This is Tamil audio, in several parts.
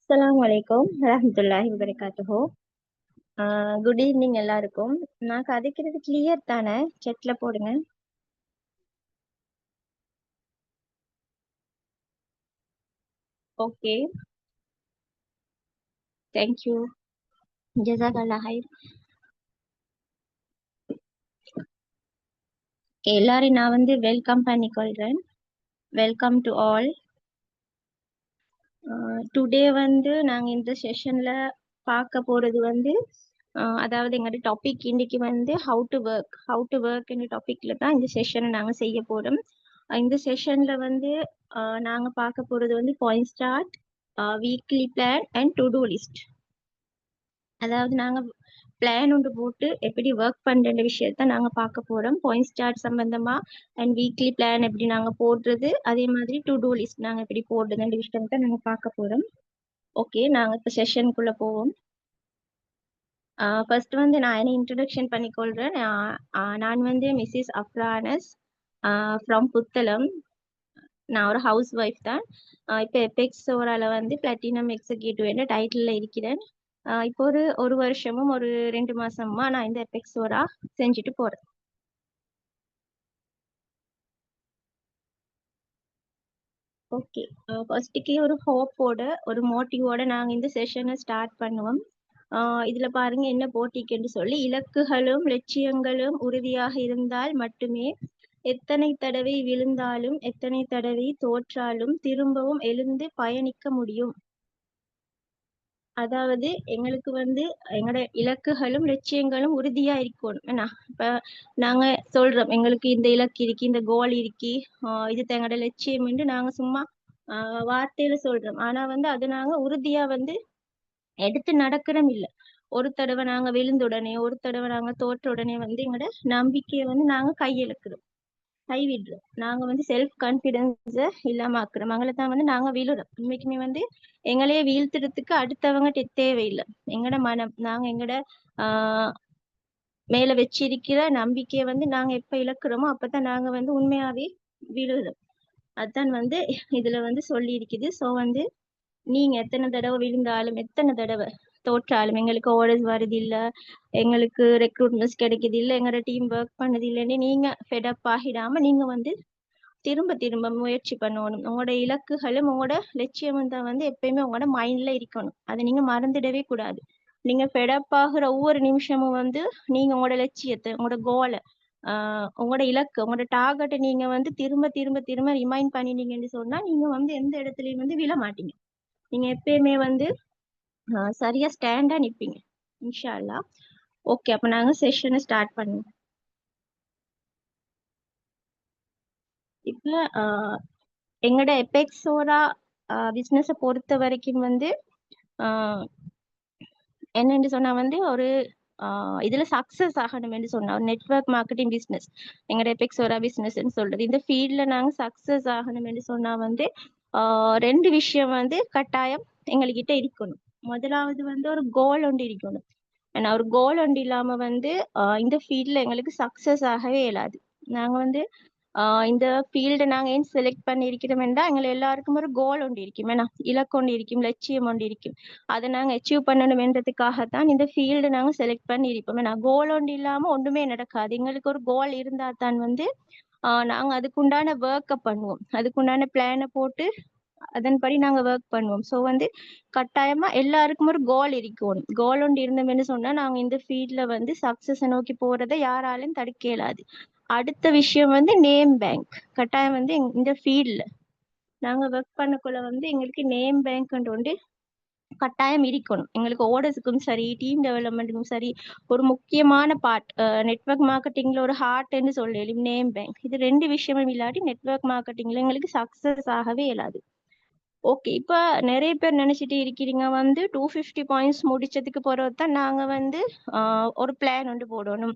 அஸ்ஸலாமு அலைக்கும் வரஹ்மத்துல்லாஹி வபரகாத்துஹு. குட் ஈவினிங் எல்லாருக்கும். நான் கதைக்கிறது கிளியர் தானே? செட்ல போடுங்க. Okay, thank you. ஜஸாகல்லா ஹைர். எல்லாரையும் நான் வந்து வெல்கம் பண்ணிக்கொள்றேன். Welcome to all. டுடே வந்து நாங்கள் இந்த செஷன்ல பார்க்க போறது வந்து அதாவது எங்களோட டாபிக் இன்னைக்கு வந்து ஹவு டு ஒர்க் என்ற டாபிக்ல தான் இந்த செஷனை நாங்கள் செய்ய போறோம். இந்த செஷன்ல வந்து நாங்க பார்க்க போறது வந்து point start, weekly plan and to do list. அதாவது நாங்க பிளான் ஒன்று போட்டு எப்படி ஒர்க் பண்ற விஷயத்த நாங்க பார்க்க போறோம். பாயிண்ட் ஸ்டார்ட் சம்பந்தமா அண்ட் வீக்லி பிளான் எப்படி நாங்க போடுறது, அதே மாதிரி டு டூ லிஸ்ட் நாங்க எப்படி போடுறதுன்ற விஷயத்த நாங்க பார்க்க போறோம். ஓகே, நாங்க இப்போ செஷனுக்குள்ள போவோம். ஃபர்ஸ்ட் வந்து நான் என்ன இன்ட்ரடக்ஷன் பண்ணிக்கொள்றேன். நான் வந்து மிஸ்ஸஸ் அஃப்ரானஸ் ஃப்ரம் புத்தளம். நான் ஒரு ஹவுஸ் ஒய்ஃப் தான். இப்போ எபெக்ஸ் ஓரால வந்து பிளாட்டினம் எக்ஸிக்யூட்டிவ் என்ற டைட்டில் இருக்கிறேன். இப்போ ஒரு வருஷமும் ஒரு 2 மாசமா நான் இந்த எபெக்ஸ் ஓரா செஞ்சுட்டு போறேன். ஓகே, ஃபர்ஸ்ட்டுக்கு ஒரு ஹோப்போட ஒரு மோட்டிவோட நாங்கள் இந்த செஷனை ஸ்டார்ட் பண்ணுவோம். இதுல பாருங்க என்ன போட்டிக்குன்னு சொல்லி, இலக்குகளும் லட்சியங்களும் உறுதியாக இருந்தால் மட்டுமே எத்தனை தடவை விழுந்தாலும் எத்தனை தடவை தோற்றாலும் திரும்பவும் எழுந்து பயணிக்க முடியும். அதாவது எங்களுக்கு வந்து எங்களோட இலக்குகளும் லட்சியங்களும் உறுதியா இருக்கணும். என்ன இப்ப நாங்க சொல்றோம் எங்களுக்கு இந்த இலக்கு இருக்கு, இந்த கோல் இருக்கு, இது எங்களோட லட்சியம் என்று நாங்க சும்மா வார்த்தையில சொல்றோம். ஆனா வந்து அது நாங்க உறுதியா வந்து எடுத்து நடக்கிறோம் இல்ல. ஒரு தடவை நாங்க விழுந்த உடனே, ஒரு தடவை நாங்க தோற்ற உடனே வந்து எங்களோட நம்பிக்கையை வந்து நாங்க கைவிடுறோம். நாங்க வந்து செல்ஃப் கான்பிடன்ஸ இல்லாம ஆக்குறோம். அங்களை தான் வந்து நாங்க விழுறோம். உண்மைக்குமே வந்து எங்களையே வீழ்த்துறதுக்கு அடுத்தவங்க தேவையில்லை. எங்கட மனம், நாங்க எங்கட ஆஹ் மேல வச்சிருக்கிற நம்பிக்கையை வந்து நாங்க எப்ப இழக்கிறோமோ அப்பதான் நாங்க வந்து உண்மையாவே விழுறோம். அதான் வந்து இதுல வந்து சொல்லி இருக்குது. ஸோ வந்து நீங்க எத்தனை தடவை விழுந்தாலும் எத்தனை தடவை தோற்றாலும் எங்களுக்கு ஆர்டர்ஸ் வருது இல்ல, எங்களுக்கு ரெக்ரூட்மெண்ட்ஸ் கிடைக்குது இல்ல, எங்களோட டீம் ஒர்க் பண்ணது இல்லைன்னு நீங்க ஃபெடப் ஆகிடாம நீங்க வந்து திரும்ப திரும்ப முயற்சி பண்ணணும். உங்களோட இலக்குகளும் உங்களோட லட்சியமும் தான் வந்து எப்பயுமே உங்களோட மைண்ட்ல இருக்கணும். அதை நீங்க மறந்துடவே கூடாது. நீங்க ஃபெடப் ஆகுற ஒவ்வொரு நிமிஷமும் வந்து நீங்க உங்களோட லட்சியத்தை, உங்களோட கோலை, உங்களோட இலக்கு, உங்களோட டார்கெட்டை நீங்க வந்து திரும்ப திரும்ப திரும்ப ரிமைண்ட் பண்ணினீங்கன்னு சொன்னா நீங்க வந்து எந்த இடத்துலயும் வந்து விழ மாட்டீங்க. நீங்க எப்பயுமே வந்து சரியா ஸ்டாண்டா நிப்பீங்க இன்ஷா அல்லாஹ். ஓகே, அப்ப நாங்க செஷனை ஸ்டார்ட் பண்ணுவோம். இப்ப எங்களோட எபெக்ஸோரா பிசினஸை பொறுத்த வரைக்கும் வந்து என்னன்னு சொன்னா வந்து ஒரு இதுல சக்சஸ் ஆகணும்னு சொன்னா ஒரு நெட்வொர்க் மார்க்கெட்டிங் பிசினஸ் எங்களோட எபெக்ஸோரா பிசினஸ்ன்னு சொல்றது. இந்த ஃபீல்ட்ல நாங்க சக்சஸ் ஆகணும்னு சொன்னா வந்து 2 விஷயம் வந்து கட்டாயம் எங்ககிட்ட இருக்கணும். முதலாவது வந்து ஒரு கோல் ஒன்று இருக்கணும். ஆனா ஒரு கோல் ஒன்று இல்லாம வந்து இந்த ஃபீல்ட்ல எங்களுக்கு சக்சஸ் ஆகவே இயலாது. நாங்க வந்து இந்த ஃபீல்டை நாங்க ஏன் செலக்ட் பண்ணியிருக்கிறோம்னா எங்களை எல்லாருக்கும் ஒரு கோல் ஒன்று இருக்கும். ஏன்னா இலக்கு ஒன்று இருக்கும், லட்சியம் ஒன்று இருக்கும். அதை நாங்க அச்சீவ் பண்ணணும்ன்றதுக்காகத்தான் இந்த ஃபீல்டு நாங்க செலக்ட் பண்ணி இருப்போம். ஏன்னா கோல் ஒன்று இல்லாம ஒண்ணுமே நடக்காது. எங்களுக்கு ஒரு கோல் இருந்தா தான் வந்து நாங்க அதுக்குண்டான ஒர்க்கை பண்ணுவோம், அதுக்குண்டான பிளானை போட்டு அதன்படி நாங்க ஒர்க் பண்ணுவோம். ஸோ வந்து கட்டாயமா எல்லாருக்கும் ஒரு கோல் இருக்கணும். கோல் ஒன்று இருந்தோம்னு சொன்னா நாங்க இந்த ஃபீல்ட்ல வந்து சக்சஸ் நோக்கி போறதை யாராலையும் தடுக்க இயலாது. அடுத்த விஷயம் வந்து நேம் பேங்க். கட்டாயம் வந்து இந்த ஃபீல்ட்ல நாங்க ஒர்க் பண்ணக்குள்ள வந்து எங்களுக்கு நேம் பேங்க் ஒன்று கட்டாயம் இருக்கணும். எங்களுக்கு ஓர்டர்ஸுக்கும் சரி, டீம் டெவலப்மெண்ட்டுக்கும் சரி, ஒரு முக்கியமான பார்ட் நெட்வொர்க் மார்க்கெட்டிங்ல ஒரு ஹார்ட்ன்னு சொல்லி நேம் பேங்க். இது 2 விஷயமும் இல்லாட்டி நெட்வொர்க் மார்க்கெட்டிங்ல எங்களுக்கு சக்சஸ் ஆகவே இயலாது. ஓகே, இப்ப நிறைய பேர் நினைச்சிட்டு இருக்கிறீங்க வந்து 250 பாயிண்ட்ஸ் முடிச்சதுக்கு பிறகு தான் நாங்க வந்து ஒரு பிளான் ஒன்று போடணும்,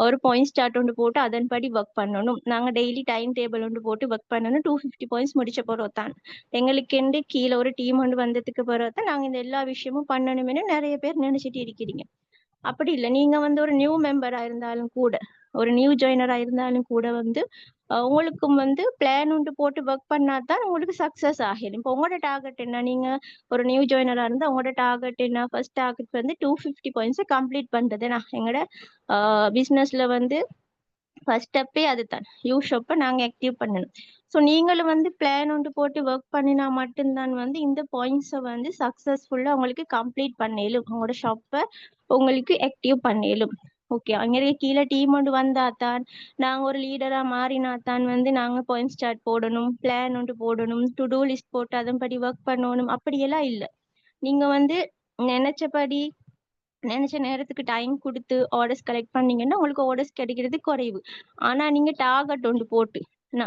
ஒரு பாயிண்ட் ஸ்டார்ட் ஒன்று போட்டு அதன்படி ஒர்க் பண்ணணும். நாங்க டெய்லி டைம் டேபிள் ஒன்று போட்டு ஒர்க் பண்ணணும். 250 பாயிண்ட்ஸ் முடிச்ச பிறகு தான் எங்களுக்கு கீழே ஒரு டீம் ஒன்று வந்ததுக்கு பிறகு தான் நாங்க இந்த எல்லா விஷயமும் பண்ணணும்னு நிறைய பேர் நினைச்சிட்டு இருக்கிறீங்க. அப்படி இல்லை. நீங்க வந்து ஒரு நியூ மெம்பரா இருந்தாலும் கூட, ஒரு நியூ ஜாயினரா இருந்தாலும் கூட வந்து உங்களுக்கும் வந்து பிளான் ஒன்று போட்டு ஒர்க் பண்ணாதான் உங்களுக்கு சக்சஸ் ஆகிடும். இப்போ உங்களோட டார்கெட் என்ன? நீங்க ஒரு நியூ ஜாயினரா இருந்தா உங்களோட டார்கெட் என்ன? ஃபர்ஸ்ட் டார்கெட் வந்து 250 பாயிண்ட்ஸ் கம்ப்ளீட் பண்றது. நான் எங்களோட பிசினஸ்ல வந்து ஃபர்ஸ்ட் ஸ்டெப்பே அதுதான். ஷாப்பை நாங்க ஆக்டிவ் பண்ணணும். ஸோ நீங்களும் வந்து பிளான் ஒன்று போட்டு ஒர்க் பண்ணினா மட்டும்தான் வந்து இந்த பாயிண்ட்ஸை வந்து சக்சஸ்ஃபுல்லா உங்களுக்கு கம்ப்ளீட் பண்ணிடும். உங்களோட ஷாப்பை உங்களுக்கு ஆக்டிவ் பண்ணிடும். ஓகே, அங்கே கீழே டீம் ஒன்று வந்தா தான், நாங்க ஒரு லீடரா மாறினா தான் வந்து நாங்க பாயிண்ட் ஸ்டார்ட் போடணும், பிளான் ஒன்று போடணும், டு டூ லிஸ்ட் போட்டு அதன்படி ஒர்க் பண்ணணும். அப்படியெல்லாம் இல்லை. நீங்க வந்து நினைச்சபடி நினைச்ச நேரத்துக்கு டைம் கொடுத்து ஆர்டர்ஸ் கலெக்ட் பண்ணீங்கன்னா உங்களுக்கு ஆர்டர்ஸ் கிடைக்கிறது குறைவு. ஆனா நீங்க டார்கெட் ஒன்று போட்டு,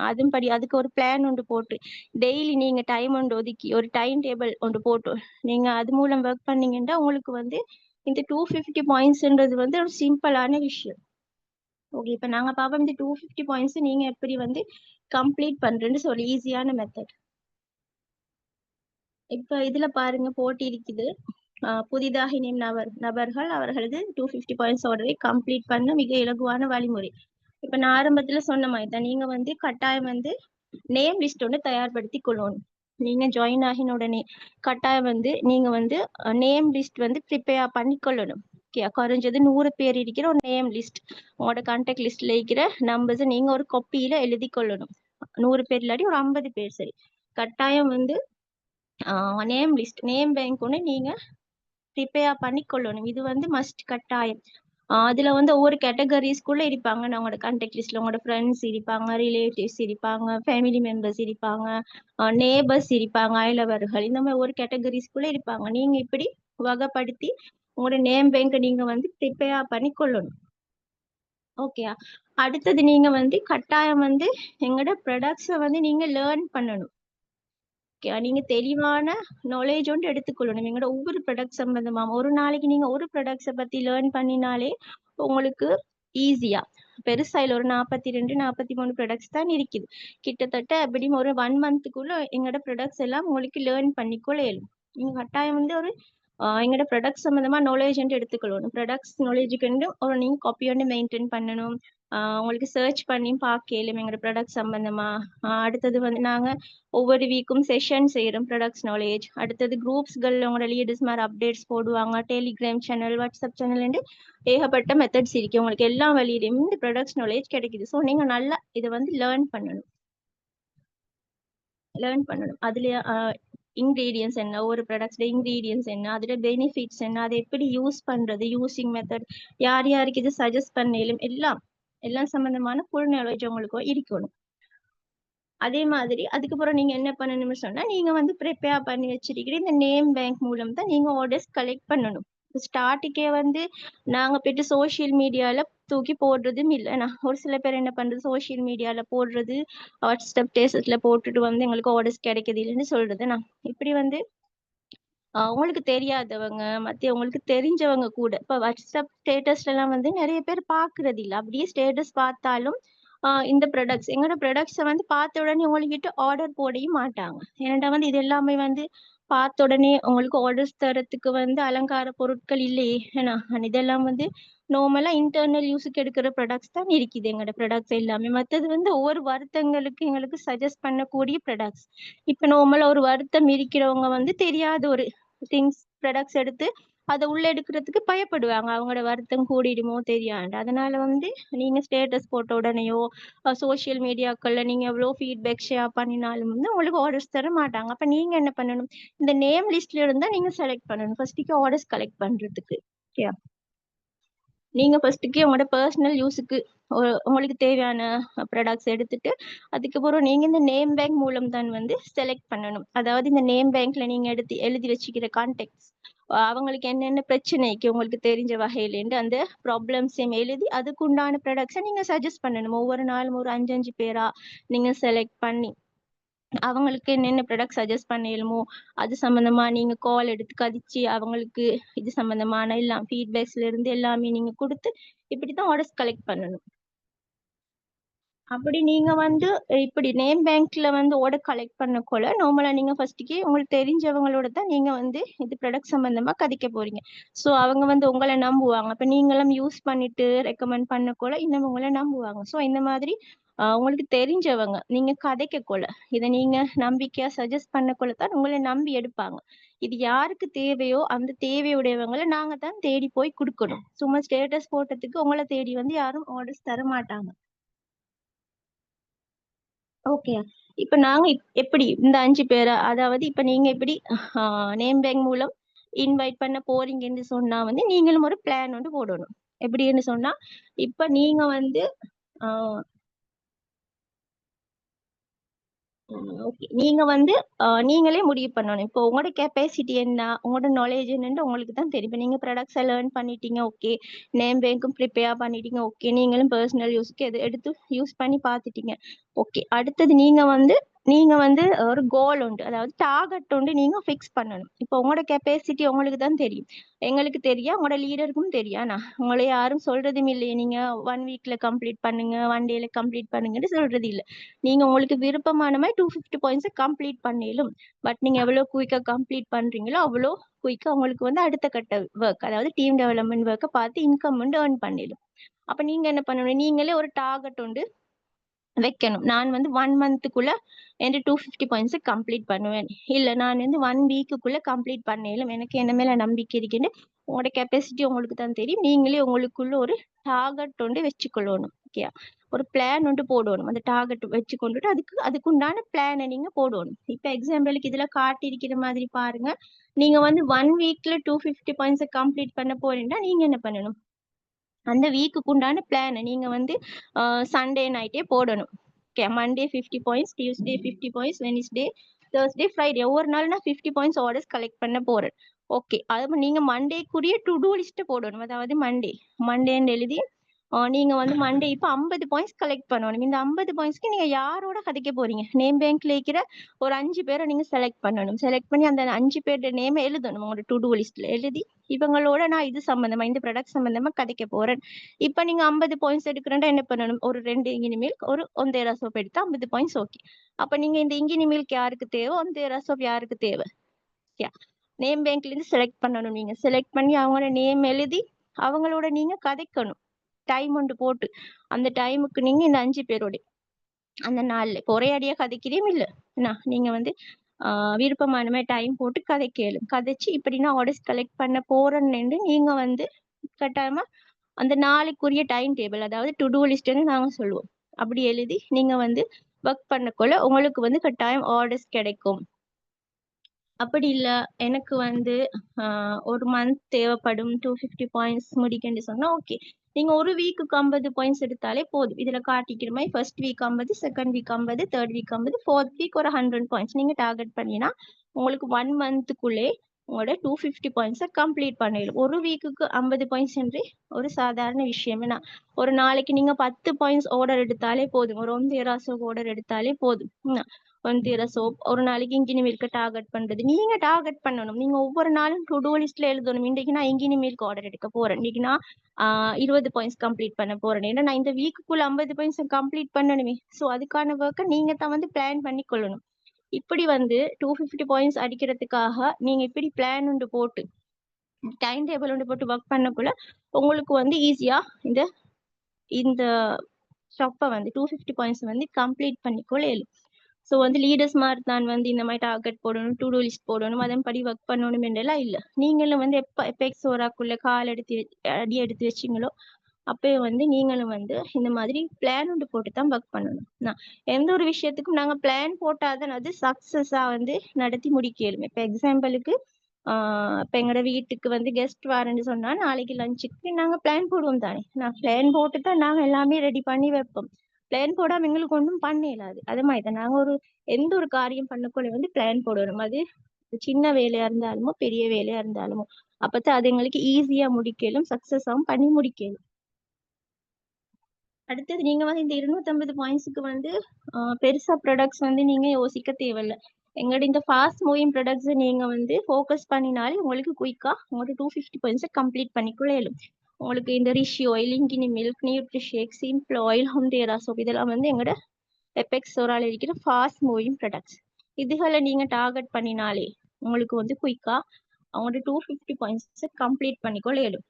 அதன்படி அதுக்கு ஒரு பிளான் ஒன்று போட்டு, டெய்லி நீங்க டைம் ஒன்று ஒதுக்கி ஒரு டைம் டேபிள் ஒன்று போட்டு நீங்க அது மூலம் ஒர்க் பண்ணீங்கன்னா உங்களுக்கு வந்து இந்த 250 பாயிண்ட்ஸ்ன்றது வந்து ஒரு சிம்பிளான விஷயம். ஓகே, இப்ப நாங்க பார்ப்போம் இந்த 250 பாயிண்ட்ஸ் நீங்க எப்படி வந்து கம்ப்ளீட் பண்றேன்னு சொல்லி ஈஸியான மெத்தட். இப்ப இதுல பாருங்க போட்டி இருக்குது. புதிதாக இணையும் நபர்கள் அவர்களது 250 பாயிண்ட்ஸ் ஆர்டரை கம்ப்ளீட் பண்ண மிக இலகுவான வழிமுறை. இப்ப நான் ஆரம்பத்துல சொன்ன மாதிரி தான், நீங்க வந்து கட்டாயம் வந்து நேம் லிஸ்ட் ஒன்று தயார்படுத்தி கொள்ளணும். நீங்க ஜாயின் ஆகின உடனே கட்டாயம் வந்து நீங்க வந்து நேம் லிஸ்ட் வந்து ப்ரிப்பேர் பண்ணி கொள்ளணும். ஓகே, குறைஞ்சது 100 பேர் இருக்கிற ஒரு நேம் லிஸ்ட், உங்களோட கான்டாக்ட் லிஸ்ட்ல இருக்கிற நம்பர்ஸ் நீங்க ஒரு காப்பியில எழுதி கொள்ளணும். 100 பேர் இல்லாட்டி ஒரு 50 பேர் சரி. கட்டாயம் வந்து நேம் லிஸ்ட், நேம் பேங்க் ஒன்று நீங்க ப்ரிப்பேர் பண்ணி கொள்ளணும். இது வந்து மஸ்ட், கட்டாயம். அதுல வந்து ஒவ்வொரு கேட்டகரிஸ்குள்ள இருப்பாங்க. உங்களோட கான்டாக்ட் லிஸ்ட்ல உங்களோட ஃப்ரெண்ட்ஸ் இருப்பாங்க, ரிலேட்டிவ்ஸ் இருப்பாங்க, ஃபேமிலி மெம்பர்ஸ் இருப்பாங்க, நேபர்ஸ் இருப்பாங்க, அயலவர்கள், இந்த மாதிரி ஒரு கேட்டகரிஸ்குள்ள இருப்பாங்க. நீங்க இப்படி வகைப்படுத்தி உங்களோட நேம் பேங்க் நீங்க வந்து ப்ரிப்பேர் பண்ணி கொள்ளணும். ஓகே, அடுத்தது நீங்க வந்து கட்டாயம் வந்து எங்களோட ப்ராடக்ட்ஸை வந்து நீங்க லேர்ன் பண்ணணும். நீங்க தெளிவான நாலேஜ் ஒன்று எடுத்துக்கொள்ளணும். எங்களோட ஒவ்வொரு ப்ராடக்ட் சம்பந்தமா ஒரு நாளைக்கு நீங்க ஒரு ப்ராடக்ட்ஸை பத்தி லேர்ன் பண்ணினாலே உங்களுக்கு ஈஸியா, பெருசா இல்ல, ஒரு 42 43 ப்ராடக்ட்ஸ் தான் இருக்குது. கிட்டத்தட்ட எப்படியும் ஒரு 1 மந்த்துக்குள்ள எங்களோட ப்ராடக்ட்ஸ் எல்லாம் உங்களுக்கு லேர்ன் பண்ணிக்கொள்ள இயலும். நீங்க கட்டாயம் வந்து ஒரு எங்களோட ப்ராடக்ட் சம்பந்தமா நாலேஜ் வந்து எடுத்துக்கொள்ளணும். ப்ராடக்ட்ஸ் நாலேஜுக்கு ஒரு நீங்க காப்பி வந்து மெயின்டைன் பண்ணணும். உங்களுக்கு சர்ச் பண்ணி பார்க்கலும் எங்களோட ப்ராடக்ட் சம்பந்தமா. அடுத்தது வந்து நாங்க ஒவ்வொரு வீக்கும் செஷன் செய்யறோம் ப்ராடக்ட்ஸ் நாலேஜ். அடுத்தது குரூப்ஸ்கள்ல உங்களோட லீடர்ஸ் மாதிரி அப்டேட்ஸ் போடுவாங்க. டெலிகிராம் சேனல், வாட்ஸ்அப் சேனல், ஏகப்பட்ட மெத்தட்ஸ் இருக்கு. உங்களுக்கு எல்லா வழியிலையும் இந்த ப்ராடக்ட்ஸ் நாலேஜ் கிடைக்குது. ஸோ நீங்க நல்லா இதை வந்து லேர்ன் பண்ணணும். அதுல இன்கிரீடியன்ஸ் என்ன, ஒரு ப்ராடக்ட்ஸ்ல இன்கிரீடியன்ஸ் என்ன, அதோட பெனிஃபிட்ஸ் என்ன, அதை எப்படி யூஸ் பண்றது, யூசிங் மெத்தட், யார் யாருக்கு இது சஜஸ்ட் பண்ணலும், எல்லாம் சம்பந்தமான ஃபுல் நாலேஜ் உங்களுக்கு இருக்கணும். அதே மாதிரி அதுக்கப்புறம் நீங்க என்ன பண்ணணும்னு சொன்னா, நீங்க வந்து ப்ரிப்பேர் பண்ணி வச்சிருக்கிற இந்த நேம் பேங்க் மூலம் தான் நீங்க ஆர்டர்ஸ் கலெக்ட் பண்ணணும். ஸ்டார்டிங்கே வந்து நாங்க போயிட்டு சோசியல் மீடியால தூக்கி போடுறதும் இல்லைண்ணா. ஒரு சில பேர் என்ன பண்றது, சோசியல் மீடியால போடுறது, வாட்ஸ்அப் ஸ்டேட்டஸ்ல போட்டுட்டு வந்து எங்களுக்கு ஆர்டர்ஸ் கிடைக்குது இல்லைன்னு சொல்றதுண்ணா. இப்படி வந்து உங்களுக்கு தெரியாதவங்க உங்களுக்கு தெரிஞ்சவங்க கூட இப்ப வாட்ஸ்அப் ஸ்டேட்டஸ்ல எல்லாம் வந்து நிறைய பேர் பாக்குறது இல்ல. அப்படியே ஸ்டேட்டஸ் பார்த்தாலும் இந்த ப்ராடக்ட்ஸ், எங்களோட ப்ராடக்ட்ஸை வந்து பார்த்த உடனே உங்ககிட்ட ஆர்டர் போடவும் மாட்டாங்க. ஏன்னா வந்து இது எல்லாமே வந்து பார்த்த உடனே உங்களுக்கு ஆர்டர்ஸ் தரத்துக்கு வந்து அலங்கார பொருட்கள் இல்லையே. ஏன்னா இதெல்லாம் வந்து நார்மலா இன்டர்னல் யூஸுக்கு எடுக்கிற ப்ராடக்ட்ஸ் தான் இருக்குது. எங்களோட ப்ராடக்ட்ஸ் எல்லாமே மற்றது வந்து ஒவ்வொரு வருத்தங்களுக்கு எங்களுக்கு சஜஸ்ட் பண்ணக்கூடிய ப்ராடக்ட்ஸ். இப்ப நார்மலா ஒரு வருத்தம் இருக்கிறவங்க வந்து தெரியாத ஒரு திங்ஸ் ப்ராடக்ட்ஸ் எடுத்து அதை உள்ள எடுக்கிறதுக்கு பயப்படுவாங்க. அவங்களோட வருத்தம் கூடிடுமோ தெரியாது. அதனால வந்து நீங்க ஸ்டேட்டஸ் போட்ட உடனேயோ சோசியல் மீடியாக்கள்ல நீங்க எவ்வளவு ஃபீட்பேக் ஷேர் பண்ணினாலும் வந்து உங்களுக்கு ஆர்டர்ஸ் தர மாட்டாங்க. அப்ப நீங்க என்ன பண்ணணும், இந்த நேம் லிஸ்ட்ல இருந்தா நீங்க செலக்ட் பண்ணணும் ஃபர்ஸ்ட்டுக்கு ஆர்டர்ஸ் கலெக்ட் பண்றதுக்கு. ஓகே, நீங்க ஃபர்ஸ்ட்டுக்கு உங்களோட பர்சனல் யூஸுக்கு உங்களுக்கு தேவையான ப்ராடக்ட்ஸ் எடுத்துட்டு அதுக்கப்புறம் நீங்க இந்த நேம் பேங்க் மூலம் தான் வந்து செலக்ட் பண்ணணும். அதாவது இந்த நேம் பேங்க்ல நீங்க எழுதி வச்சுக்கிற கான்டாக்ட்ஸ், அவங்களுக்கு என்னென்ன பிரச்சனைக்கு உங்களுக்கு தெரிஞ்ச வகையிலேருந்து அந்த ப்ராப்ளம்ஸையும் எழுதி அதுக்கு உண்டான ப்ராடக்ட்ஸை நீங்க சஜஸ்ட் பண்ணணும். ஒவ்வொரு நாளும் ஒரு 5 பேரா நீங்க செலக்ட் பண்ணி அவங்களுக்கு என்னென்ன ப்ராடக்ட் சஜஸ்ட் பண்ணலுமோ அது சம்பந்தமா நீங்க கால் எடுத்து கதிச்சு அவங்களுக்கு இது சம்பந்தமான எல்லாம் ஃபீட்பேக்ஸ்ல இருந்து எல்லாமே நீங்க கொடுத்து இப்படித்தான் ஆர்டர்ஸ் கலெக்ட் பண்ணணும். அப்படி நீங்க வந்து இப்படி நேம் பேங்க்ல வந்து ஆர்டர் கலெக்ட் பண்ணக்குள்ள நார்மலா நீங்க ஃபர்ஸ்ட்க்கே உங்களுக்கு தெரிஞ்சவங்களோட தான் நீங்க வந்து இது ப்ராடக்ட் சம்பந்தமா கதைக்க போறீங்க. ஸோ அவங்க வந்து உங்களை நம்புவாங்க. அப்ப நீங்களும் யூஸ் பண்ணிட்டு ரெக்கமெண்ட் பண்ணக்குள்ள இன்னும் உங்களை நம்புவாங்க. ஸோ இந்த மாதிரி உங்களுக்கு தெரிஞ்சவங்க நீங்க கதைக்கக்குள்ள இதை நீங்க நம்பிக்கையா சஜஸ்ட் பண்ணக்குள்ள தான் உங்களை நம்பி எடுப்பாங்க. இது யாருக்கு தேவையோ அந்த தேவையுடையவங்களை நாங்க தான் தேடி போய் கொடுக்கணும். சும்மா ஸ்டேட்டஸ் போட்டதுக்கு உங்களை தேடி வந்து யாரும் ஆர்டர்ஸ் தர மாட்டாங்க. ஓகே. இப்ப நாங்க எப்படி இந்த 5 பேரா அதாவது இப்ப நீங்க எப்படி நேம் பேங்க் மூலம் இன்வைட் பண்ண போறீங்கன்னு சொன்னா வந்து நீங்களும் ஒரு பிளான் வந்து போடணும். எப்படின்னு சொன்னா இப்ப நீங்க வந்து ஆஹ் ஓகே நீங்க வந்து நீங்களே முடிவு பண்ணணும். இப்போ உங்களோட கெப்பாசிட்டி என்ன உங்களோட நாலேஜ் என்னன்னு உங்களுக்கு தான் தெரியும். இப்ப நீங்க ப்ராடக்ட்ஸை லேர்ன் பண்ணிட்டீங்க ஓகே, நேம் பேங்க்கும் ப்ரிப்பேர் பண்ணிட்டீங்க ஓகே, நீங்களும் பர்சனல் யூஸ்க்கு எடுத்து யூஸ் பண்ணி பார்த்துட்டீங்க ஓகே. அடுத்தது நீங்க வந்து ஒரு கோல் உண்டு, அதாவது டார்கெட் உண்டு நீங்க ஃபிக்ஸ் பண்ணணும். இப்போ உங்களோட கெப்பாசிட்டி உங்களுக்கு தான் தெரியும், எங்களுக்கு தெரியும், உங்களோட லீடருக்கும் தெரியும். ஆனா உங்களை யாரும் சொல்றதும் இல்லையே நீங்க 1 வீக்ல கம்ப்ளீட் பண்ணுங்க 1 டேல கம்ப்ளீட் பண்ணுங்கன்னு சொல்றது இல்லை. நீங்க உங்களுக்கு விருப்பமான மாதிரி 250 பாயிண்ட்ஸை கம்ப்ளீட் பண்ணிடும். பட் நீங்க எவ்வளவு குயிக்கா கம்ப்ளீட் பண்றீங்களோ அவ்வளோ குயிக்கா உங்களுக்கு வந்து அடுத்த கட்ட ஒர்க், அதாவது டீம் டெவலப்மெண்ட் ஒர்க்கை பார்த்து இன்கம் வந்து ஏர்ன் பண்ணிடும். அப்ப நீங்க என்ன பண்ணணும், நீங்களே ஒரு டார்கெட் உண்டு வைக்கணும். நான் வந்து 1 மந்த்துக்குள்ள என் 250 பாயிண்ட்ஸ் கம்ப்ளீட் பண்ணுவேன், இல்ல நான் வந்து 1 வீக்குக்குள்ள கம்ப்ளீட் பண்ணலும் எனக்கு என்ன மேல நம்பிக்கை இருக்குன்னு உங்களோட கெப்பாசிட்டி உங்களுக்கு தான் தெரியும். நீங்களே உங்களுக்குள்ள ஒரு டார்கெட் ஒன்று வச்சுக்கொள்ளணும். ஓகே, ஒரு பிளான் ஒன்று போடணும். அந்த டார்கெட் வச்சு கொண்டுட்டு அதுக்குண்டான பிளானை நீங்க போடணும். இப்ப எக்ஸாம்பிளுக்கு இதுல காட்டியிருக்கிற மாதிரி பாருங்க, நீங்க வந்து 1 வீக்ல 250 பாயிண்ட்ஸ் கம்ப்ளீட் பண்ண போறீங்கன்னா நீங்க என்ன பண்ணணும், அந்த வீக்குக்கு உண்டான பிளான் நீங்க வந்து சண்டே நைட்டே போடணும். Okay, Monday 50 points, Tuesday 50 points, Wednesday, Thursday, Friday ஒவ்வொரு நாள் நான் 50 பாயிண்ட்ஸ் ஆர்டர்ஸ் கலெக்ட் பண்ண போறேன். ஓகே, அது நீங்க மண்டேக்குரிய டு டூ லிஸ்ட் போடணும். அதாவது மண்டேன்னு எழுதி நீங்க வந்து மண்டே இப்ப 50 பாயிண்ட்ஸ் கலெக்ட் பண்ணணும். இந்த 50 பாயிண்ட்ஸ்க்கு நீங்க யாரோட கதைக்க போறீங்க, நேம் பேங்க்ல இருக்கிற ஒரு 5 பேரை நீங்க செலக்ட் பண்ணணும். செலக்ட் பண்ணி அந்த 5 பேரோட நேம் எழுதணும் உங்களோட டு டூ லிஸ்ட்ல எழுதி இவங்களோட நான் இது சம்பந்தமா இந்த ப்ராடக்ட் சம்பந்தமா கதைக்க போறேன். இப்ப நீங்க 50 பாயிண்ட்ஸ் எடுக்கிறேன்னா என்ன பண்ணணும், ஒரு 2 இங்கினி மில்க் ஒரு ஒந்தேரா சோப் எடுத்தா 50 பாயிண்ட்ஸ். ஓகே, அப்ப நீங்க இந்த இங்கினி மில்க் யாருக்கு தேவை, ஒந்தேரா சோப் யாருக்கு தேவை, நேம் பேங்க்ல இருந்து செலக்ட் பண்ணணும். நீங்க செலக்ட் பண்ணி அவங்களோட நேம் எழுதி அவங்களோட நீங்க கதைக்கணும். டைம் ஒன்று போட்டு அந்த டைமுக்கு நீங்க இந்த 5 பேரோட அந்த நாள்ல ஒரே அடியா கதைக்கிறேன் இல்ல என்ன, நீங்க வந்து விருப்பமான மாதிரி டைம் போட்டு கதைச்சு இப்படி நான் ஆர்டர்ஸ் கலெக்ட் பண்ண போறேன்னு நீங்க வந்து கட்டாயமா அந்த நாளைக்குரிய டைம் டேபிள், அதாவது டு டூ லிஸ்ட்னு நாங்க சொல்லுவோம், அப்படி எழுதி நீங்க வந்து ஒர்க் பண்ணக்குள்ள உங்களுக்கு வந்து கட்டாயம் ஆர்டர்ஸ் கிடைக்கும். அப்படி இல்ல எனக்கு வந்து ஒரு மந்த் தேவைப்படும் 250 பாயிண்ட்ஸ் முடிக்கன்னு சொன்னா ஓகே, நீங்க ஒரு வீக்குக்கு 50 பாயிண்ட்ஸ் எடுத்தாலே போதும். இதுல காட்டிக்கிற மாதிரி first week 50, second week 50, third week 50, fourth week ஒரு 100 பாயிண்ட்ஸ் நீங்க டார்கெட் பண்ணினா உங்களுக்கு 1 மந்த்துக்குள்ளே உங்களோட 250 பாயிண்ட்ஸை கம்ப்ளீட் பண்ணிடும். ஒரு வீக்குக்கு 50 பாயிண்ட்ஸ் என்று ஒரு சாதாரண விஷயம். ஏன்னா ஒரு நாளைக்கு நீங்க 10 பாயிண்ட்ஸ் ஆர்டர் எடுத்தாலே போதும், ஒரு 1 ராசோ ஆர்டர் எடுத்தாலே போதும். சோப் ஒரு நாளைக்கு இங்கினி மில்க் டார்கெட் பண்றது நீங்க டார்கெட் பண்ணணும். நீங்க ஒவ்வொரு நாளும் டு டூ லிஸ்ட்ல எழுதணும். இன்னைக்கு நான் இங்கினி மில்க் ஆர்டர் எடுக்க போறேன், இன்னைக்கு நான் 20 பாயிண்ட்ஸ் கம்ப்ளீட் பண்ண போறேன், ஏன்னா நான் இந்த வீக்குக்குள்ள 50 பாயிண்ட்ஸ் கம்ப்ளீட் பண்ணணுமே. ஸோ அதுக்கான ஒர்க்கை நீங்க தான் வந்து பிளான் பண்ணி கொள்ளணும். இப்படி வந்து 250 பாயிண்ட்ஸ் அடிக்கிறதுக்காக நீங்க இப்படி பிளான் ஒன்று போட்டு டைம் டேபிள் ஒன்று போட்டு ஒர்க் பண்ணக்குள்ள உங்களுக்கு வந்து ஈஸியா இந்த இந்த ஷாப்பை வந்து 250 பாயிண்ட்ஸ் வந்து கம்ப்ளீட் பண்ணிக்கொள்ள இயலும். ஸோ வந்து லீடர்ஸ் மாதிரி தான் வந்து இந்த மாதிரி டார்கெட் போடணும், டு டூ லிஸ்ட் போடணும், அதன்படி ஒர்க் பண்ணணும் என்றெல்லாம் இல்லை. நீங்களும் வந்து எப்போ எபெக்ஸ் ஓராக்குள்ள கால் அடி எடுத்து வச்சிங்களோ அப்போ வந்து நீங்களும் வந்து இந்த மாதிரி பிளான் ஒன்று போட்டு தான் ஒர்க் பண்ணணும். எந்த ஒரு விஷயத்துக்கும் நாங்கள் பிளான் போட்டாதான் அது சக்ஸஸாக வந்து நடத்தி முடிக்க இயலும். இப்போ எக்ஸாம்பிளுக்கு இப்போ எங்களோட வீட்டுக்கு வந்து கெஸ்ட் வரேன்னு சொன்னா நாளைக்கு லஞ்சுக்கு நாங்க பிளான் போடுவோம் தானே. நான் பிளான் போட்டு தான் நாங்க எல்லாமே ரெடி பண்ணி வைப்போம். பிளான் போடாம எங்களுக்கு ஒன்றும் பண்ண இயலாது. அது மாதிரி தான் நாங்க எந்த ஒரு காரியம் பண்ணக்குள்ள வந்து பிளான் போடணும். அது சின்ன வேலையா இருந்தாலுமோ பெரிய வேலையா இருந்தாலுமோ அப்பதான் அது எங்களுக்கு ஈஸியா முடிக்கலும் சக்சஸாவும் பண்ணி முடிக்கலும். அடுத்தது நீங்க வந்து இந்த 250 பாயிண்ட்ஸுக்கு வந்து பெருசா ப்ராடக்ட்ஸ் வந்து நீங்க யோசிக்க தேவையில்ல. எங்களோட இந்த ஃபாஸ்ட் மூவிங் ப்ராடக்ட்ஸை நீங்க வந்து ஃபோக்கஸ் பண்ணினாலே உங்களுக்கு குயிக்கா உங்களோட 250 பாயிண்ட்ஸை கம்ப்ளீட் பண்ணிக்கொள்ள இயலும். உங்களுக்கு இந்த ரிஷி ஆயில், இங்கினி மில்க், நியூட்ரிஷேக், சிம்பிள் ஆயில், ஹோம்டேரா சோப் இதெல்லாம் வந்து எங்களோட எபெக்ஸ் ஸ்டோரால இருக்கிற ஃபாஸ்ட் மூவிங் ப்ராடக்ட்ஸ். இதுகளை நீங்க டார்கெட் பண்ணினாலே உங்களுக்கு வந்து குயிக்கா அவங்களோட 250 பாயிண்ட்ஸை கம்ப்ளீட் பண்ணிக்கொள்ள இயலும்.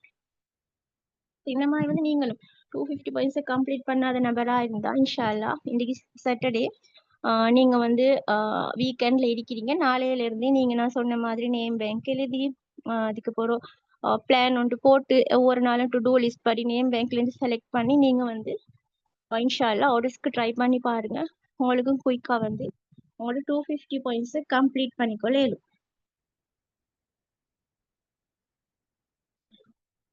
இந்த மாதிரி வந்து நீங்களும் 250 பாயிண்ட்ஸை கம்ப்ளீட் பண்ணாத நபரா இருந்தா இன்ஷா அல்லாஹ் இன்னைக்கு சாட்டர்டே நீங்க வந்து வீக்கெண்ட்ல இருக்கிறீங்க. நாளையில இருந்தே நீங்க நான் சொன்ன மாதிரி நேம் பேங்க் எழுதி அதுக்கு போறோம் பிளான் ஒன்று போட்டு ஒவ்வொரு நாளும் டு டூ லிஸ்ட் படி நேம் பேங்க்ல இருந்து செலக்ட் பண்ணி நீங்க வந்து இன்ஷா அல்லாஹ் ஆர்டர்ஸ்க்கு ட்ரை பண்ணி பாருங்க. உங்களுக்கும் குயிக்கா வந்து உங்களோட 250 பாயிண்ட்ஸை கம்ப்ளீட் பண்ணிக்கொள்ள இயலும்.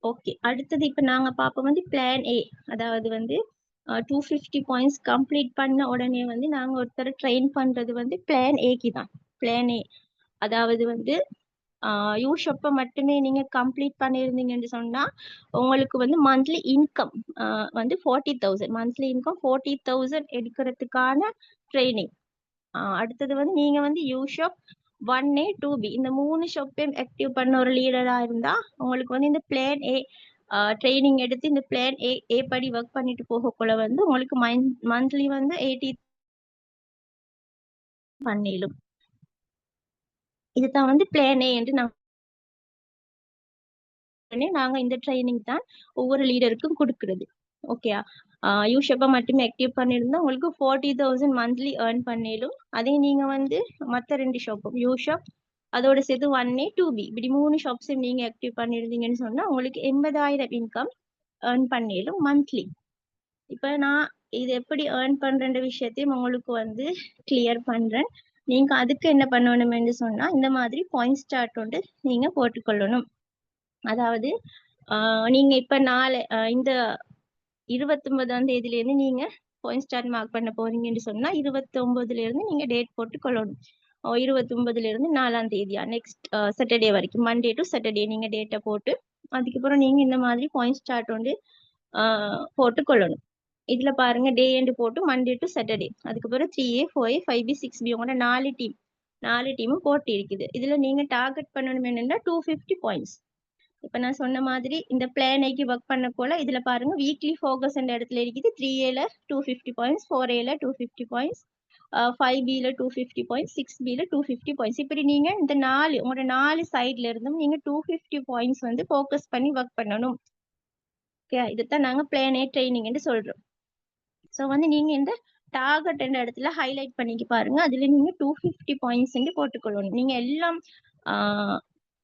ஓகே, அடுத்தது இப்ப நாங்க பார்ப்போம் வந்து பிளான் ஏ. அதாவது வந்து 250 பாயிண்ட்ஸ் கம்ப்ளீட் பண்ண உடனே வந்து நாங்க ஒருத்தர் ட்ரெயின் பண்றது வந்து பிளான் ஏக்கு தான். பிளான் ஏ அதாவது வந்து யூஷப்பை மட்டுமே நீங்க கம்ப்ளீட் பண்ணியிருந்தீங்கன்னு சொன்னா உங்களுக்கு வந்து மந்த்லி இன்கம் வந்து 40,000 மந்த்லி இன்கம் 40,000 எடுக்கிறதுக்கான ட்ரைனிங். அடுத்தது வந்து நீங்க வந்து யூஷப் 1A 2B இந்த 3 ஷாப்பையும் ஆக்டிவ் பண்ண ஒரு லீடரா இருந்தா உங்களுக்கு வந்து இந்த பிளான் ஏ ட்ரைனிங் எடுத்து இந்த பிளான் ஏ படி ஒர்க் பண்ணிட்டு போகக்குள்ள வந்து உங்களுக்கு மந்த்லி வந்து 80 பண்ணிடும். இதுதான் வந்து பிளான் ஏ என்று நாங்க இந்த ட்ரைனிங் தான் ஒவ்வொரு லீடருக்கும் கொடுக்கிறது. ஓகேயா, யூஷப்பை மட்டுமே ஆக்டிவ் பண்ணியிருந்தா உங்களுக்கு 40,000 மந்த்லி ஏர்ன் பண்ணிடும். அதே நீங்க வந்து மற்ற 2 ஷாப்பும் யூஷப் அதோட சேர்த்து 1A 2B இப்படி 3 ஷாப்ஸையும் நீங்க ஆக்டிவ் பண்ணியிருந்தீங்கன்னு சொன்னா உங்களுக்கு 80,000 இன்கம் ஏர்ன் பண்ணிடும் மந்த்லி. இப்ப நான் இது எப்படி ஏர்ன் பண்ற விஷயத்தையும் உங்களுக்கு வந்து கிளியர் பண்றேன். நீங்க அதுக்கு என்ன பண்ணணும்னு சொன்னா இந்த மாதிரி பாயிண்ட் ஸ்டார்ட் வந்து நீங்க போட்டுக்கொள்ளணும். அதாவது நீங்க இப்ப இந்த 29ஆம் தேதியில இருந்து நீங்க பாயிண்ட் ஸ்டார்ட் மார்க் பண்ண போறீங்கன்னு சொன்னா 29ல இருந்து நீங்க டேட் போட்டு கொள்ளணும். 29ல இருந்து 4ஆம் தேதியா நெக்ஸ்ட் சாட்டர்டே வரைக்கும் மண்டே டு சாட்டர்டே நீங்க டேட்டை போட்டு அதுக்கப்புறம் நீங்க இந்த மாதிரி பாயிண்ட் ஸ்டார்ட் வந்து போட்டு கொள்ளணும். இதுல பாருங்க டே எண்டு போட்டு மண்டே டு சாட்டர்டே அதுக்கப்புறம் 3A 4A 5B 6B உங்களோட 4 டீமும் போட்டு இருக்குது. இதுல நீங்க டார்கெட் பண்ணணும் என்னன்னா 250 பாயிண்ட்ஸ். இப்ப நான் சொன்ன மாதிரி இந்த பிளான் ஏக்கு ஒர்க் பண்ண போல இதுல பாருங்க வீக்லி ஃபோக்கஸ் என்ற இடத்துல இருக்குது. 3Aல 250 பாயிண்ட்ஸ், 4Aல 250 பாயிண்ட்ஸ், 5Bல 250 பாயிண்ட்ஸ், 6Bல 250 பாயிண்ட்ஸ். இப்படி நீங்க இந்த உங்களோட 4 சைட்ல இருந்தும் நீங்க 250 பாயிண்ட்ஸ் வந்து ஃபோக்கஸ் பண்ணி ஒர்க் பண்ணணும். ஓகே, இதுதான் நாங்க பிளான் ஏ ட்ரைனிங் என்று சொல்றோம். ஸோ வந்து நீங்க இந்த டார்கெட் என்ற இடத்துல ஹைலைட் பண்ணிக்க பாருங்க. அதுல நீங்க 250 பாயிண்ட்ஸ் போட்டுக்கொள்ளணும். நீங்க எல்லாம்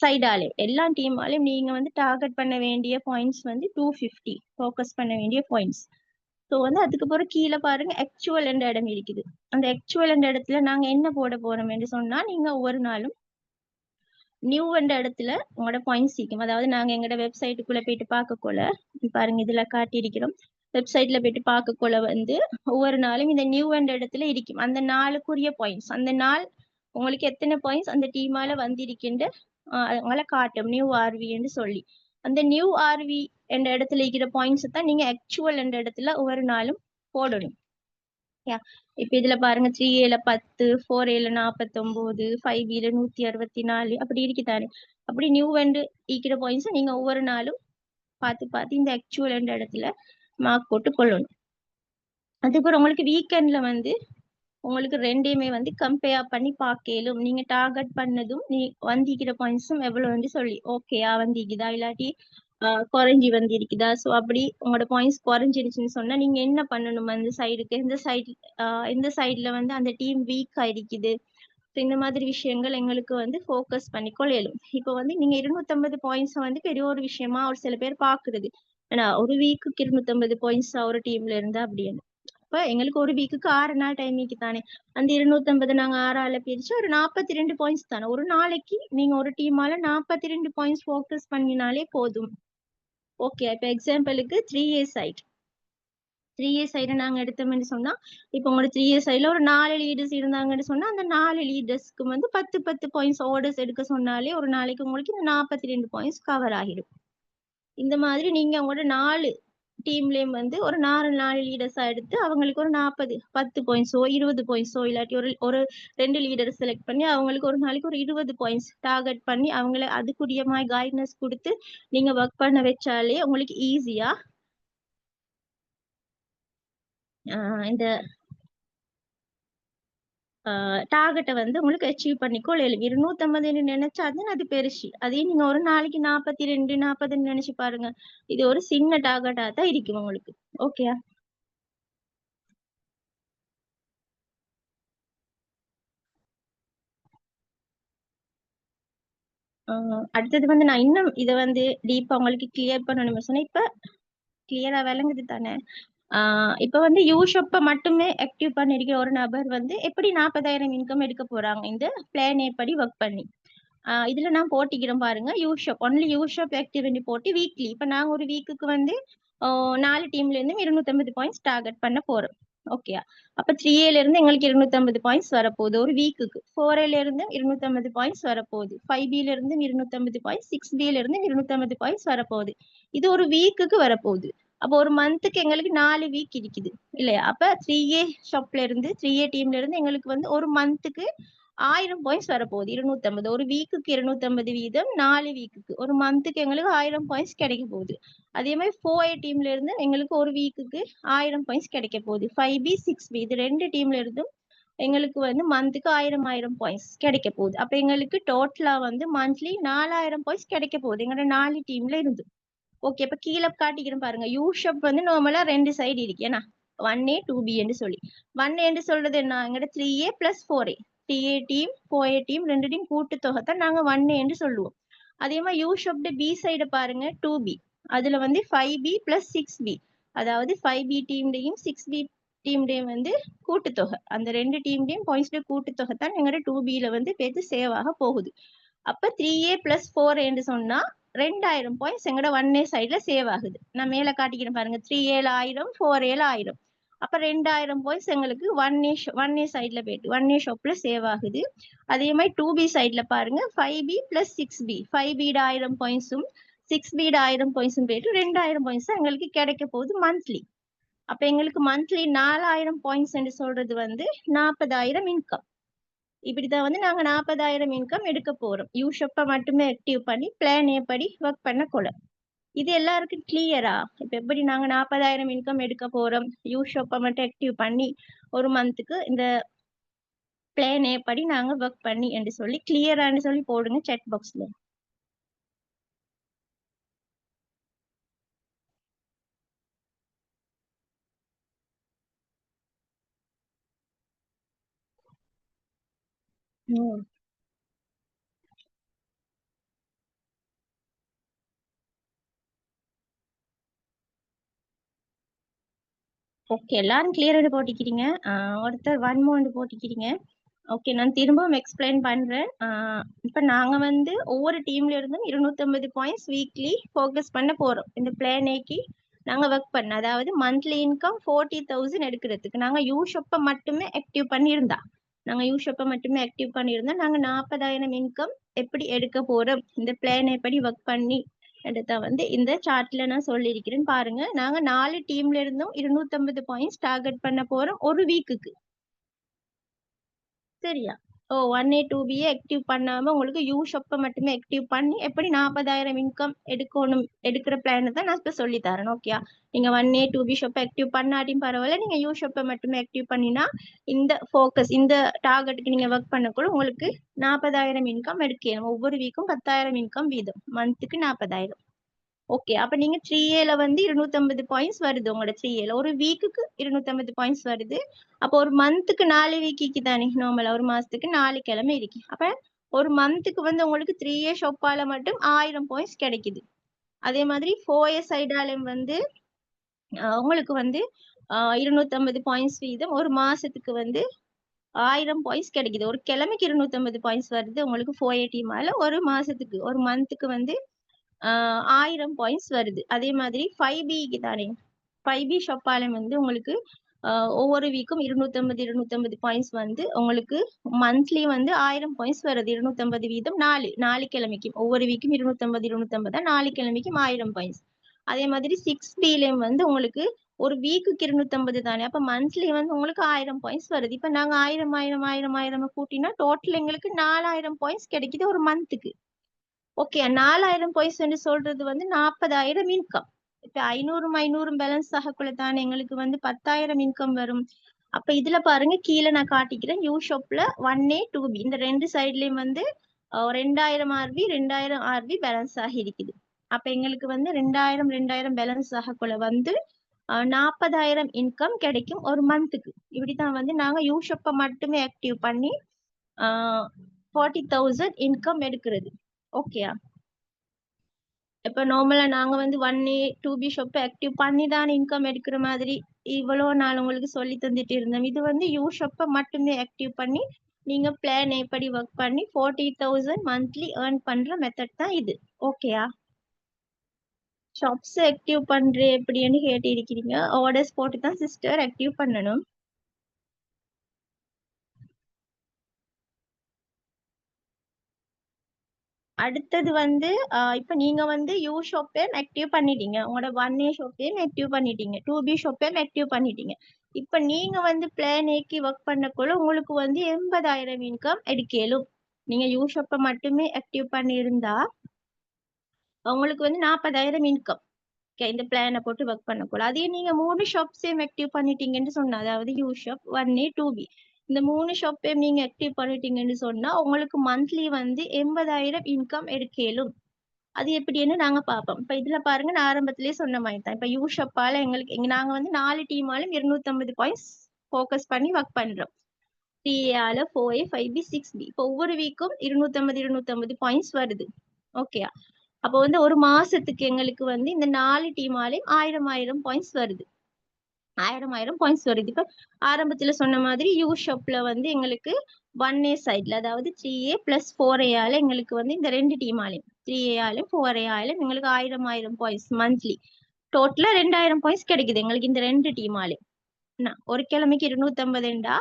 சைடாலே எல்லா டீமாலையும் நீங்க வந்து டார்கெட் பண்ண வேண்டிய பாயிண்ட்ஸ் வந்து 250 ஃபோக்கஸ் பண்ண வேண்டிய பாயிண்ட்ஸ். ஸோ வந்து அதுக்கப்புறம் கீழே பாருங்க ஆக்சுவல் என்ற இடம் இருக்குது. அந்த ஆக்சுவல் என்ற இடத்துல நாங்க என்ன போட போறோம் என்று சொன்னா நீங்க ஒவ்வொரு நாளும் நியூ என்ற இடத்துல உங்களோட பாயிண்ட்ஸ் இருக்கும். அதாவது நாங்க எங்களோட வெப்சைட்டுக்குள்ள போயிட்டு பார்க்கக்குள்ள பாருங்க இதுல காட்டியிருக்கிறோம். வெப்சைட்ல போயிட்டு பார்க்கக்குள்ள வந்து ஒவ்வொரு நாளும் இந்த நியூ என்ற இடத்துல இருக்கும். அந்த நாளுக்குரிய பாயிண்ட்ஸ் அந்த நாள் உங்களுக்கு எத்தனை பாயிண்ட்ஸ் அந்த டீமால வந்திருக்கின்ற உங்களை காட்டும் நியூ ஆர்வி என்று சொல்லி அந்த நியூ ஆர்வி என்ற இடத்துல இருக்கிற பாயிண்ட்ஸ் தான் நீங்க ஆக்சுவல் என்ற இடத்துல ஒவ்வொரு நாளும் போடணும். இப்ப இதுல பாருங்க 3Aல 10, 4Aல 49, 5Bல 164 அப்படி இருக்குதானே. அப்படி நியூ வந்து ஈக்கிற பாயிண்ட்ஸ் நீங்க ஒவ்வொரு நாளும் பார்த்து இந்த ஆக்சுவல் என்ற இடத்துல மார்க் போட்டு கொள்ளணும். அதுக்கப்புறம் உங்களுக்கு வீக்கெண்ட்ல வந்து உங்களுக்கு ரெண்டையுமே வந்து கம்பேர் பண்ணி பார்க்கலும். நீங்க டார்கெட் பண்ணதும் நீ வந்திக்கிற பாயிண்ட்ஸும் எவ்வளவு வந்து சொல்லி ஓகேயா வந்திக்குதா இல்லாட்டி குறைஞ்சி வந்திருக்குதா. ஸோ அப்படி உங்களோட பாயிண்ட்ஸ் குறைஞ்சிருச்சுன்னு சொன்னா நீங்க என்ன பண்ணணும் அந்த சைடுக்கு எந்த சைட்ல வந்து அந்த டீம் வீக் ஆயிருக்குது. இந்த மாதிரி விஷயங்கள் எங்களுக்கு வந்து ஃபோக்கஸ் பண்ணிக்கொள்ளலும். இப்போ வந்து நீங்க 250 பாயிண்ட்ஸ் வந்து பெரிய ஒரு விஷயமா ஒரு சில பேர் பாக்குறது. ஆனா ஒரு வீக்குக்கு 250 பாயிண்ட்ஸ் ஒரு டீம்ல இருந்தா அப்படின்னு இப்ப எங்களுக்கு ஒரு வீக்குக்கு 6 நாள் டைமிங்க்கு தானே அந்த 250 நாங்க 6ஆல பிரிச்சு ஒரு 42 பாயிண்ட்ஸ் தானே. ஒரு நாளைக்கு நீங்க ஒரு டீமால 42 பாயிண்ட்ஸ் ஃபோக்கஸ் பண்ணினாலே போதும். ஓகே, இப்ப எக்ஸாம்பிளுக்கு 3A சைடு நாங்க எடுத்தோம்னு சொன்னா இப்ப உங்களோட 3A சைடுல ஒரு 4 லீடர்ஸ் இருந்தாங்கன்னு சொன்னா அந்த 4 லீடர்ஸ்க்கு வந்து 10 பாயிண்ட்ஸ் ஆர்டர்ஸ் எடுக்க சொன்னாலே ஒரு நாளைக்கு உங்களுக்கு இந்த 42 பாயிண்ட்ஸ் கவர் ஆகிடும். இந்த மாதிரி நீங்க உங்களோட 4 டீம்லயும் வந்து ஒரு 4 லீடர்ஸா எடுத்து அவங்களுக்கு ஒரு 10 பாயிண்ட்ஸோ 20 பாயிண்ட்ஸோ இல்லாட்டி ஒரு ஒரு 2 லீடர் செலக்ட் பண்ணி அவங்களுக்கு ஒரு நாளைக்கு ஒரு 20 பாயிண்ட்ஸ் டார்கெட் பண்ணி அவங்கள அதுக்குரிய மாதிரி கைட்னஸ் கொடுத்து நீங்க ஒர்க் பண்ண வச்சாலே உங்களுக்கு ஈஸியா இந்த டார்கெட்டை வந்து உங்களுக்கு அச்சீவ் பண்ணிக்கோ 250 நினைச்சா அது பெருசு. அதே நீங்க ஒரு நாளைக்கு 42 40 நினைச்சு பாருங்க. இது ஒரு சின்ன டார்கெட்டா தான் இருக்கும் உங்களுக்கு. ஓகே. அடுத்தது வந்து நான் இன்னும் இதை வந்து டீப்பா உங்களுக்கு கிளியர் பண்ணணும் சொன்னேன். இப்ப கிளியரா விளங்குது தானே? இப்ப வந்து யூஷப்ப மட்டுமே ஆக்டிவ் பண்ணிருக்கிற ஒரு நபர் வந்து எப்படி 40,000 இன்கம் எடுக்க போறாங்க இந்த பிளான் படி ஒர்க் பண்ணி. இதுல நான் போட்டிக்கிறேன் பாருங்க. யூஷப் ஒன்லி யூஷப் ஆக்டிவிட்டி போட்டு வீக்லி இப்ப நாங்க ஒரு வீக்குக்கு வந்து 4 டீம்ல இருந்து 250 பாயிண்ட்ஸ் டார்கெட் பண்ண போறோம். ஓகே. அப்ப 3Aல இருந்து எங்களுக்கு 250 பாயிண்ட்ஸ் வரப்போகுது ஒரு வீக்குக்கு. 4Aல இருந்து 250 பாயிண்ட்ஸ் வரப்போகுது. 5Bல இருந்து 250 பாயிண்ட்ஸ், 6Bல இருந்து 250 பாயிண்ட்ஸ் வரப்போகுது. இது ஒரு வீக்குக்கு வரப்போகுது. அப்போ ஒரு மந்த்துக்கு எங்களுக்கு 4 வீக் இருக்குது இல்லையா? அப்ப 3A ஷாப்ல இருந்து 3A டீம்ல இருந்து எங்களுக்கு வந்து ஒரு மந்த்துக்கு 1000 பாயிண்ட்ஸ் வரப்போகுது. 250 ஒரு வீக்குக்கு 250 வீதம் 4 வீக்குக்கு ஒரு மந்த்துக்கு எங்களுக்கு 1000 பாயிண்ட்ஸ் கிடைக்க போகுது. அதே மாதிரி 4A டீம்ல இருந்து எங்களுக்கு ஒரு வீக்குக்கு 1000 பாயிண்ட்ஸ் கிடைக்க போகுது. 5B 6B இது 2 டீம்ல இருந்தும் எங்களுக்கு வந்து மந்த்துக்கு 1000 பாயிண்ட்ஸ் கிடைக்க போகுது. அப்ப எங்களுக்கு டோட்டலா வந்து மந்த்லி 4000 பாயிண்ட்ஸ் கிடைக்க போகுது எங்களோட 4 டீம்ல இருந்து. ஓகே. இப்ப கீழே காட்டிக்கிறேன் பாருங்க. யூஷப் வந்து நார்மலா 2 சைடு இருக்கு ஏன்னா 1A 2B என்று சொல்லி 1A என்று சொல்றது என்ன? எங்கட 3A plus 4A 3A team 4A team 2 team கூட்டு தொகை தான் நாங்க 1A என்று சொல்லுவோம். அதே மாதிரி யூஷப்ட பி சைடு பாருங்க 2B அதுல வந்து 5B plus 6B அதாவது 5B டீம்டையும் 6B டீம்டையும் வந்து கூட்டுத்தொகை அந்த 2 டீம்டையும் பாயிண்ட்ஸ்ல கூட்டுத்தொகை தான் எங்கட 2Bல வந்து பேத்து சேவ் ஆக போகுது. அப்ப 3A plus 4A என்று சொன்னா 2000 பாயிண்ட்ஸ் எங்கட 1A சைட்ல சேவ் ஆகுது. நான் மேல காட்டிக்கிறேன் பாருங்க. 3Aல 1000 4Aல 1000 அப்ப 2000 பாயிண்ட்ஸ் எங்களுக்கு 1A சைட்ல போயிட்டு 1A ஷாப்ல சேவ் ஆகுது. அதே மாதிரி 2B சைட்ல பாருங்க 5B plus 6B 5Bட 1000 பாயிண்ட்ஸும் 6Bட 1000 பாயிண்ட்ஸும் போயிட்டு 2000 பாயிண்ட்ஸ் எங்களுக்கு கிடைக்க போகுது மந்த்லி. அப்ப எங்களுக்கு மந்த்லி 4000 பாயிண்ட்ஸ் என்று சொல்றது வந்து 40,000 இன்கம். இப்படிதான் வந்து நாங்க 40,000 இன்கம் எடுக்க போறோம். யூஷப்ப மட்டுமே ஆக்டிவ் பண்ணி பிளான் படி ஒர்க் பண்ண கொள்ள. இது எல்லாருக்கும் கிளியரா? இப்ப எப்படி நாங்க 40,000 இன்கம் எடுக்க போறோம் யூஷப்ப மட்டும் ஆக்டிவ் பண்ணி ஒரு மந்த்துக்கு இந்த பிளான் படி நாங்க ஒர்க் பண்ணி என்று சொல்லி கிளியரான்னு சொல்லி போடுங்க சாட் பாக்ஸ்ல. ஓகே. எல்லாரும் கிளியரா போட்டிக்கிறீங்க. ஒருத்தர் 1 more போட்டிக்கிறீங்க. ஓகே. நான் திரும்பவும் எக்ஸ்பிளைன் பண்றேன். இப்ப நாங்க வந்து ஒவ்வொரு டீம்ல இருந்தும் 250 பாயிண்ட்ஸ் வீக்லி ஃபோக்கஸ் பண்ண போறோம். இந்த பிளான் ஏக்கி நாங்க ஒர்க் பண்ண அதாவது மந்த்லி இன்கம் 40,000 எடுக்கிறதுக்கு நாங்க யூஷப்ப மட்டுமே ஆக்டிவ் பண்ணியிருந்தா நாங்க 40,000 இன்கம் எப்படி எடுக்க போறோம் இந்த பிளான் எப்படி ஒர்க் பண்ணி எடுத்தா வந்து இந்த சார்ட்ல நான் சொல்லியிருக்கிறேன் பாருங்க. நாங்க 4 டீம்ல இருந்தும் 250 பாயிண்ட்ஸ் டார்கெட் பண்ண போறோம் ஒரு வீக்குக்கு. சரியா? 1A 2Bயை ஆக்டிவ் பண்ணாம உங்களுக்கு யூஷப்ப மட்டுமே ஆக்டிவ் பண்ணி எப்படி 40,000 இன்கம் எடுக்கிற பிளான் தான் நான் இப்ப சொல்லி தரேன். ஓகே. நீங்க 1A 2B ஷாப் ஆக்டிவ் பண்ணாட்டியும் பரவாயில்ல. நீங்க யூஷப்ப மட்டுமே ஆக்டிவ் பண்ணினா இந்த ஃபோக்கஸ் இந்த டார்கெட்டுக்கு நீங்க ஒர்க் பண்ணக்குள்ள உங்களுக்கு 40,000 இன்கம் எடுக்கணும். ஒவ்வொரு வீக்கும் 10,000 இன்கம் வீதம் மந்த்துக்கு 40,000. ஓகே. அப்ப நீங்க 3Aல வந்து 250 பாயிண்ட்ஸ் வருது உங்களோட 3Aல ஒரு வீக்குக்கு 250 பாயிண்ட்ஸ் வருது. அப்போ ஒரு மந்த்துக்கு 4 வீக்கு தானே நார்மலா ஒரு மாசத்துக்கு 4 கிழமை இருக்கு. அப்ப ஒரு மந்த்துக்கு வந்து உங்களுக்கு 3A ஷாப்பால மட்டும் 1000 பாயிண்ட்ஸ் கிடைக்குது. அதே மாதிரி 4A சைடாலும் வந்து உங்களுக்கு வந்து 250 பாயிண்ட்ஸ் வீதம் ஒரு மாசத்துக்கு வந்து 1000 பாயிண்ட்ஸ் கிடைக்குது. ஒரு கிழமைக்கு 250 பாயிண்ட்ஸ் வருது உங்களுக்கு 4A டீமால ஒரு மாசத்துக்கு ஒரு மந்த்துக்கு வந்து 1000 பாயிண்ட்ஸ் வருது. அதே மாதிரி 5Bக்கு தானே 5B ஷாப்பாலும் வந்து உங்களுக்கு ஒவ்வொரு வீக்கும் 250 பாயிண்ட்ஸ் வந்து உங்களுக்கு மந்த்லி வந்து 1000 பாயிண்ட்ஸ் வருது. 250 வீதம் 4 கிழமைக்கும் ஒவ்வொரு வீக்கும் 250 4 கிழமைக்கும் 1000 பாயிண்ட்ஸ். அதே மாதிரி 6Bலயும் வந்து உங்களுக்கு ஒரு வீக்குக்கு 250 தானே, அப்ப மந்த்லி வந்து உங்களுக்கு 1000 பாயிண்ட்ஸ் வருது. இப்ப நாங்க 1000 கூட்டினா டோட்டல் எங்களுக்கு 4000 பாயிண்ட்ஸ் கிடைக்குது ஒரு மந்த்துக்கு. ஓகே, 4000 பாயிண்ட்ஸ் சொல்றது வந்து 40,000 இன்கம். இப்ப 500 பேலன்ஸ் ஆகக்குள்ள தானே எங்களுக்கு வந்து 10,000 இன்கம் வரும். அப்ப இதுல பாருங்க, கீழே நான் காட்டிக்கிறேன். யூ ஷாப்ல 1A 2B இந்த ரெண்டு சைட்லயும் வந்து 2000 RV 2000 RV பேலன்ஸ் ஆகி இருக்குது. அப்ப எங்களுக்கு வந்து 2000 பேலன்ஸ் ஆகக்குள்ள வந்து 40,000 இன்கம் கிடைக்கும் ஒரு மந்த்துக்கு. இப்படித்தான் வந்து நாங்க யூ ஷாப்பை மட்டுமே ஆக்டிவ் பண்ணி 40,000 இன்கம் எடுக்கிறது. ஓகேயா? இப்ப நார்மலா நாங்க வந்து 1A 2B ஷாப் ஆக்டிவ் பண்ணி தான் இன்கம் எடுக்கிற மாதிரி இவ்வளவு நாள் உங்களுக்கு சொல்லி தந்துட்டு இருந்தோம். இது வந்து யூ ஷாப்பை மட்டுமே ஆக்டிவ் பண்ணி நீங்க பிளான் எப்படி ஒர்க் பண்ணி 40,000 மந்த்லி ஏர்ன் பண்ற மெத்தட் தான் இது. ஓகேயா? ஷாப்ஸ் ஆக்டிவ் பண்ற எப்படின்னு கேட்டு இருக்கிறீங்க. ஆர்டர்ஸ் போட்டு தான் சிஸ்டர் ஆக்டிவ் பண்ணணும். அடுத்தது வந்து இப்ப நீங்க வந்து யூ ஷாப்பையும் ஆக்டிவ் பண்ணிட்டீங்க, உங்களோட 1A ஷாப்பையும் ஆக்டிவ் பண்ணிட்டீங்க, 2B ஷாப்பையும் ஆக்டிவ் பண்ணிட்டீங்க. இப்ப நீங்க வந்து பிளான் ஏக்கு ஒர்க் பண்ணக்குள்ள உங்களுக்கு வந்து 80,000 இன்கம் எடுக்கலும். நீங்க யூ ஷாப்பை மட்டுமே ஆக்டிவ் பண்ணியிருந்தா உங்களுக்கு வந்து 40,000 இன்கம். இந்த பிளானை போட்டு ஒர்க் பண்ணக்கூடாது. அதே நீங்க 3 ஷாப்ஸையும் ஆக்டிவ் பண்ணிட்டீங்கன்னு சொன்னா, அதாவது யூ ஷாப் 1A 2B இந்த 3 ஷாப்பையும் நீங்க ஆக்டிவ் பண்ணிட்டீங்கன்னு சொன்னா உங்களுக்கு மந்த்லி வந்து 80,000 இன்கம் எடுக்கலும். அது எப்படின்னு நாங்க பார்ப்போம். இப்ப இதுல பாருங்க, நான் ஆரம்பத்திலேயே சொன்ன மாதிரி தான். இப்ப யூ ஷாப்பால எங்களுக்கு நாங்க வந்து 4 டீமாலும் 250 பாயிண்ட்ஸ் ஃபோக்கஸ் பண்ணி ஒர்க் பண்றோம். 3Aல 4A 5B 6B இப்போ ஒவ்வொரு வீக்கும் 250 பாயிண்ட்ஸ் வருது. ஓகே, அப்போ வந்து ஒரு மாசத்துக்கு எங்களுக்கு வந்து இந்த 4 டீமாலையும் 1000 பாயிண்ட்ஸ் வருது. 1000 பாயிண்ட்ஸ் வருது. இப்ப ஆரம்பத்துல சொன்ன மாதிரி யூ ஷாப்ல வந்து எங்களுக்கு 1A சைட்ல, அதாவது 3A + 4Aல எங்களுக்கு வந்து இந்த ரெண்டு டீமாலையும் 3Aலும் 4Aலும் எங்களுக்கு 1000 பாயிண்ட்ஸ் மந்த்லி டோட்டலா 2000 பாயிண்ட்ஸ் கிடைக்குது எங்களுக்கு இந்த ரெண்டு டீமாலையும். ஒரு கிழமைக்கு 250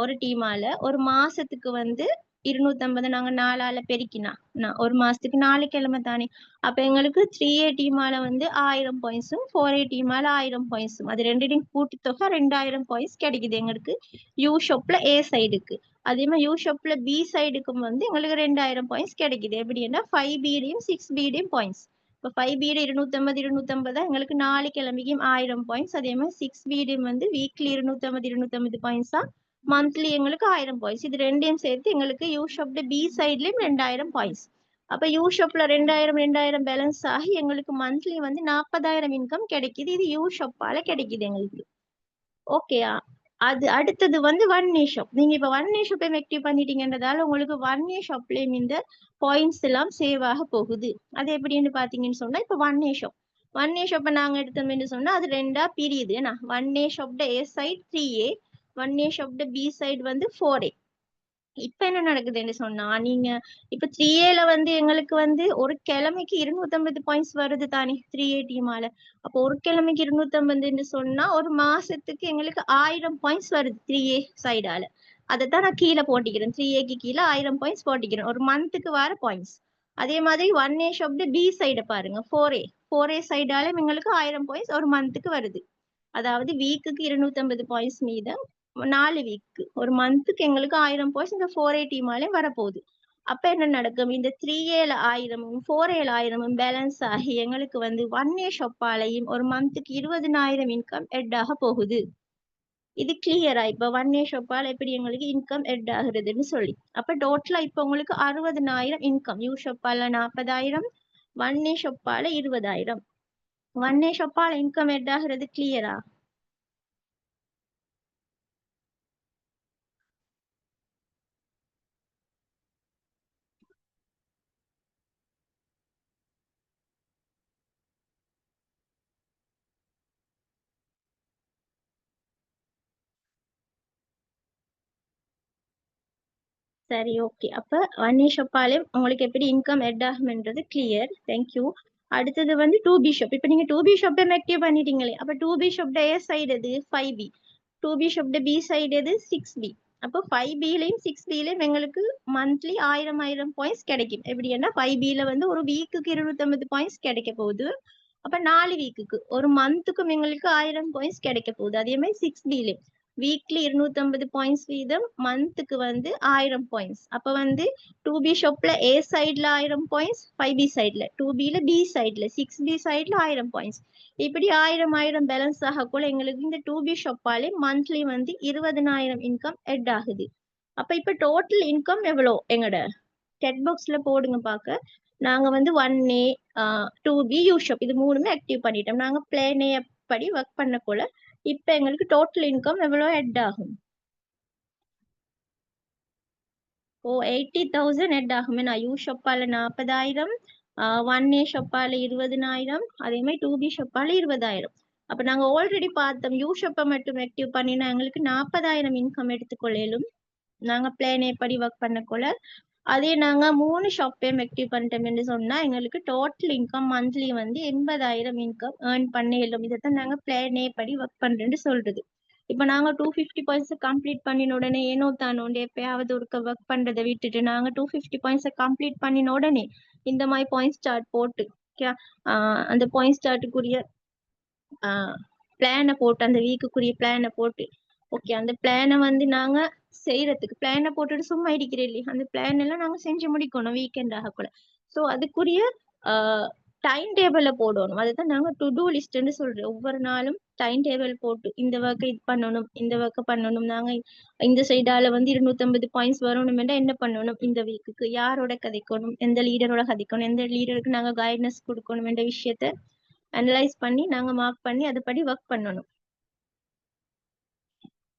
ஒரு டீமால ஒரு மாசத்துக்கு வந்து 250 நாங்க 4ஆல பெருக்கினா ஒரு மாசத்துக்கு 4 கிழமை தானே. அப்ப எங்களுக்கு 3A டீமால வந்து 1000 பாயிண்ட்ஸும் 4A டீமால 1000 பாயிண்ட்ஸும் அது ரெண்டையும் கூட்டி தொகை 2000 பாயிண்ட்ஸ் கிடைக்குது எங்களுக்கு யூ ஷாப்ல A சைடுக்கு. அதே மாதிரி யூ ஷாப்ல B சைடுக்கும் வந்து எங்களுக்கு 2000 பாயிண்ட்ஸ் கிடைக்குது. எப்படின்னா 5Bலையும் 6Bலையும் பாயிண்ட்ஸ். இப்போ 5Bல 250 எங்களுக்கு 4 கிழமைக்கும் 1000 பாயிண்ட்ஸ். அதே மாதிரி 6Bலையும் வந்து வீக்லி 250 பாயிண்ட்ஸா மந்த்லி எங்களுக்கு 1000 பாயிண்ட்ஸ். இது ரெண்டையும் சேர்த்து எங்களுக்கு யூ ஷாப்ல B சைட்லயும் 2000 பாயிண்ட்ஸ். அப்ப யூ ஷாப்ல 2000 பேலன்ஸ் ஆகி எங்களுக்கு மந்த்லி வந்து 40,000 இன்கம் கிடைக்குது. இது யூ ஷாப்பால கிடைக்குது எங்களுக்கு. ஓகேயா? அது அடுத்தது வந்து 1A ஷாப். நீங்க இப்ப 1A ஷாப்பை ஆக்டிவ் பண்ணிட்டீங்கன்றதால உங்களுக்கு 1A ஷாப்லயும் இந்த பாயிண்ட்ஸ் எல்லாம் சேவ் ஆக போகுது. அது எப்படின்னு பாத்தீங்கன்னு சொன்னா, இப்ப 1A ஷாப் 1A ஷாப்பை நாங்க எடுத்தோம்னு சொன்னா அது ரெண்டா பிரியுது. ஏன்னா 1A shaft A side 3A, 1A shaft B side வந்து 4A. இப்ப என்ன நடக்குதுன்னு சொன்னா, நீங்க இப்ப 3Aல வந்து எங்களுக்கு வந்து ஒரு கிழமைக்கு 250 பாயிண்ட்ஸ் வருது தானே 3A டீமால. அப்போ ஒரு கிழமைக்கு 250 சொன்னா ஒரு மாசத்துக்கு எங்களுக்கு 1000 பாயிண்ட்ஸ் வருது 3A சைடால. அதைத்தான் நான் கீழே போட்டிக்கிறேன். 3Aக்கு கீழே 1000 பாயிண்ட்ஸ் போட்டிக்கிறேன் ஒரு மந்த்துக்கு வர பாயிண்ட்ஸ். அதே மாதிரி 1A ஷாப்ல B சைட பாருங்க, 4A சைடால எங்களுக்கு 1000 பாயிண்ட்ஸ் ஒரு மந்த்துக்கு வருது. அதாவது வீக்குக்கு 250 பாயிண்ட்ஸ் மீதம் 4 வீக்கு ஒரு மந்த்துக்கு எங்களுக்கு 1000 பாயிண்ட்ஸ் இந்த 4A டீமாலே வரப்போகுது. அப்ப என்ன நடக்கும், இந்த 3Aல 1000ம் 4Aல 1000ம் பேலன்ஸ் ஆகி எங்களுக்கு வந்து 1A ஷாப்பாலையும் ஒரு மந்த்துக்கு 20,000 இன்கம் எட் ஆக போகுது. இது கிளியரா? இப்ப 1A ஷாப்பால எப்படி எங்களுக்கு இன்கம் எட் ஆகுறதுன்னு சொல்லி. அப்ப டோட்டலா இப்ப உங்களுக்கு 60,000 இன்கம். யூ ஷாப்பால 40,000, 1A ஷாப்பால 20,000. 1A ஷாப்பால இன்கம் எட் ஆகுறது கிளியரா? சரி, ஓகே. அப்ப 1A ஷாப்பாலையும் உங்களுக்கு எப்படி இன்கம் எட் ஆகும்ன்றது கிளியர். தேங்க்யூ. அடுத்தது வந்து 2B ஷாப். இப்ப நீங்க 2B ஷாப்பை ஆக்டிவ் பண்ணிட்டீங்களே, அப்ப 2B ஷாப்ட A சைடு எது? 5B. 2B ஷாப்ட B சைடு எது? 6B. அப்போ 5Bலையும் 6Bலையும் எங்களுக்கு மந்த்லி 1000 பாயிண்ட்ஸ் கிடைக்கும். எப்படின்னா 5Bல வந்து ஒரு வீக்குக்கு 250 பாயிண்ட்ஸ் கிடைக்க போகுது. அப்ப 4 வீக்குக்கு ஒரு மந்த்துக்கும் எங்களுக்கு 1000 பாயிண்ட்ஸ் கிடைக்க போகுது. அதே மாதிரி 6B வீக்லி 250 பாயிண்ட்ஸ் வீதம், மந்த்துக்கு வந்து 1000 பாயிண்ட்ஸ். அப்ப வந்து 2B ஷாப்ல A சைட்ல 1000 பாயிண்ட்ஸ், 5B சைட்ல, 2Bல B சைட்ல, 6B சைட்ல 1000 பாயிண்ட்ஸ். இப்படி 1000 பேலன்ஸ் ஆகக்குள்ள எங்களுக்கு இந்த 2B ஷாப்பாலே மந்த்லி வந்து 20,000 இன்கம் எட் ஆகுது. அப்ப இப்ப டோட்டல் இன்கம் எவ்வளோ எங்கட செட் பாக்ஸ்ல போடுங்க பார்க்க. நாங்க வந்து 1A 2B யூ ஷாப் இது மூணுமே ஆக்டிவ் பண்ணிட்டோம். நாங்க பிளான் ஏ படி ஒர்க் பண்ணக்குள்ள இப்ப எங்களுக்கு டோட்டல் இன்கம் எவ்வளோ ஹெட் ஆகும்? ஓ 80,000 ஹெட் ஆகும். நான் யூ ஷாப்பால 40,000, 1A ஷாப்பால 20,000, அதே மாதிரி 2B ஷாப்பால 20,000. அப்ப நாங்க ஆல்ரெடி பார்த்தோம் யூ ஷாப்பை மட்டும் ஆக்டிவ் பண்ணினா எங்களுக்கு 40,000 இன்கம் எடுத்துக்கொள்ளும். நாங்க பிளான் ஏ படி ஒர்க் பண்ணக்குள்ள அதே நாங்க 3 ஷாப்பையும் ஆக்டிவ் பண்ணிட்டோம்னு சொன்னா எங்களுக்கு டோட்டல் இன்கம் மந்த்லி வந்து 80,000 இன்கம் ஏர்ன் பண்ண இயலும். இதைத்தான் நாங்க பிளான் ஏ படி ஒர்க் பண்றேன்னு சொல்றது. இப்ப நாங்க 250 பாயிண்ட்ஸ் கம்ப்ளீட் பண்ணின உடனே ஏனோ தானோண்டு எப்பயாவது ஒருக்க ஒர்க் பண்றதை விட்டுட்டு நாங்க 250 பாயிண்ட்ஸ் கம்ப்ளீட் பண்ணின உடனே இந்த மாதிரி பாயிண்ட் ஸ்டார்ட் போட்டு அந்த பாயிண்ட் ஸ்டார்ட்டுக்குரிய பிளானை போட்டு, அந்த வீக்குக்குரிய பிளானை போட்டு, ஓகே அந்த பிளானை வந்து நாங்க செய்யறதுக்கு பிளானை போட்டுட்டு சும்மா இருக்கிறேன் இல்லையா, அந்த பிளான் எல்லாம் நாங்க செஞ்சு முடிக்கணும் வீக்கெண்ட் ஆகக்குள்ள. ஸோ அதுக்குரிய டைம் டேபிள போடணும். அதுதான் நாங்க டு டூ லிஸ்ட்னு சொல்றோம். ஒவ்வொரு நாளும் டைம் டேபிள் போட்டு இந்த ஒர்க்கை இது பண்ணணும், இந்த ஒர்க்கை பண்ணணும். நாங்க இந்த சைடால வந்து 250 பாயிண்ட்ஸ் வரணும் என்றால் என்ன பண்ணணும், இந்த வீக்குக்கு யாரோட கதைக்கணும், எந்த லீடரோட கதைக்கணும், எந்த லீடருக்கு நாங்க கைடன்ஸ் கொடுக்கணும் என்ற விஷயத்த அனலைஸ் பண்ணி நாங்க மார்க் பண்ணி அதுபடி ஒர்க் பண்ணணும்.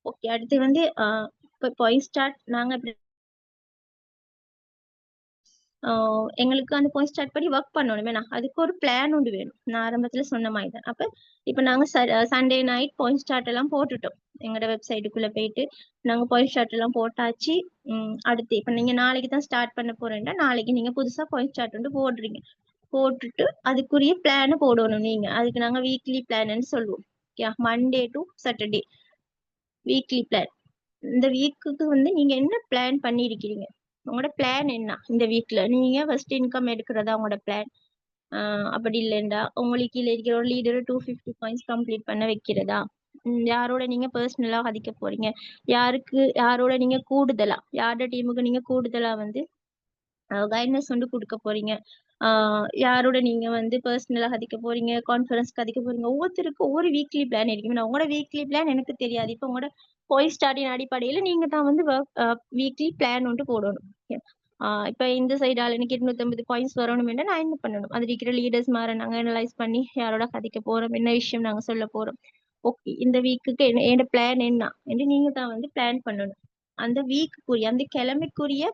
ஓகே, அடுத்து வந்து இப்போ பாயிண்ட் ஸ்டார்ட் நாங்க எங்களுக்கு அந்த பாயிண்ட் ஸ்டார்ட் பண்ணி ஒர்க் பண்ணணும். வேணா அதுக்கு ஒரு பிளான் ஒன்று வேணும். நான் ஆரம்பத்துல சொன்ன மாதிரி தான். அப்ப இப்ப நாங்க சண்டே நைட் பாயிண்ட் ஸ்டார்ட் எல்லாம் போட்டுட்டோம். எங்களோட வெப்சைட்டுக்குள்ள போயிட்டு நாங்க பாயிண்ட் ஸ்டார்ட் எல்லாம் போட்டாச்சு. அடுத்து இப்ப நீங்க நாளைக்கு தான் ஸ்டார்ட் பண்ண போறேன்னா நாளைக்கு நீங்க புதுசா பாயிண்ட் ஸ்டார்ட் வந்து போடுறீங்க. போட்டுட்டு அதுக்குரிய பிளானை போடணும் நீங்க. அதுக்கு நாங்க வீக்லி பிளான்னு சொல்லுவோம். Monday to Saturday weekly plan. இந்த வீக்குக்கு வந்து நீங்க என்ன பிளான் பண்ணிருக்கீங்க, உங்களோட பிளான் என்ன? இந்த வீக்ல நீங்க ஃபர்ஸ்ட் இன்கம் எடுக்கிறதா உங்களோட பிளான்? அப்படி இல்லைண்டா உங்களுக்கு கீழே இருக்கிற ஒரு லீடர் 250 பாயிண்ட்ஸ் கம்ப்ளீட் பண்ண வைக்கிறதா? யாரோட நீங்க பர்சனலா கதிக்க போறீங்க? யாரோட நீங்க கூடுதலா, யாரோட டீமுக்கு நீங்க கூடுதலா வந்து கைட்னஸ் வந்து கொடுக்க போறீங்க? யாரோட நீங்க வந்து பர்சனலா கதிக்க போறீங்க, கான்ஃபரன்ஸ் கதிக்க போறீங்க? ஒவ்வொருத்தருக்கும் ஒவ்வொரு வீக்லி பிளான் இருக்கும். உங்களோட வீக்லி பிளான் எனக்கு தெரியாது. இப்போ உங்களோட போய் ஸ்டார்டின் அடிப்படையில நீங்க தான் வந்து வீக்லி பிளான் வந்து போடணும். இப்ப இந்த சைடால எனக்கு 250 பாயிண்ட்ஸ் வரணும் என்ன நான் என்ன பண்ணணும், அது இருக்கிற லீடர்ஸ் மாதிரி நாங்க அனலைஸ் பண்ணி யாரோட கதைக்க போறோம், என்ன விஷயம் நாங்க சொல்ல போறோம். ஓகே, இந்த வீக்குக்கு என்ன பிளான் என்ன என்று நீங்க தான் வந்து பிளான் பண்ணணும். அந்த வீக்குரிய அந்த கிழமைக்குரிய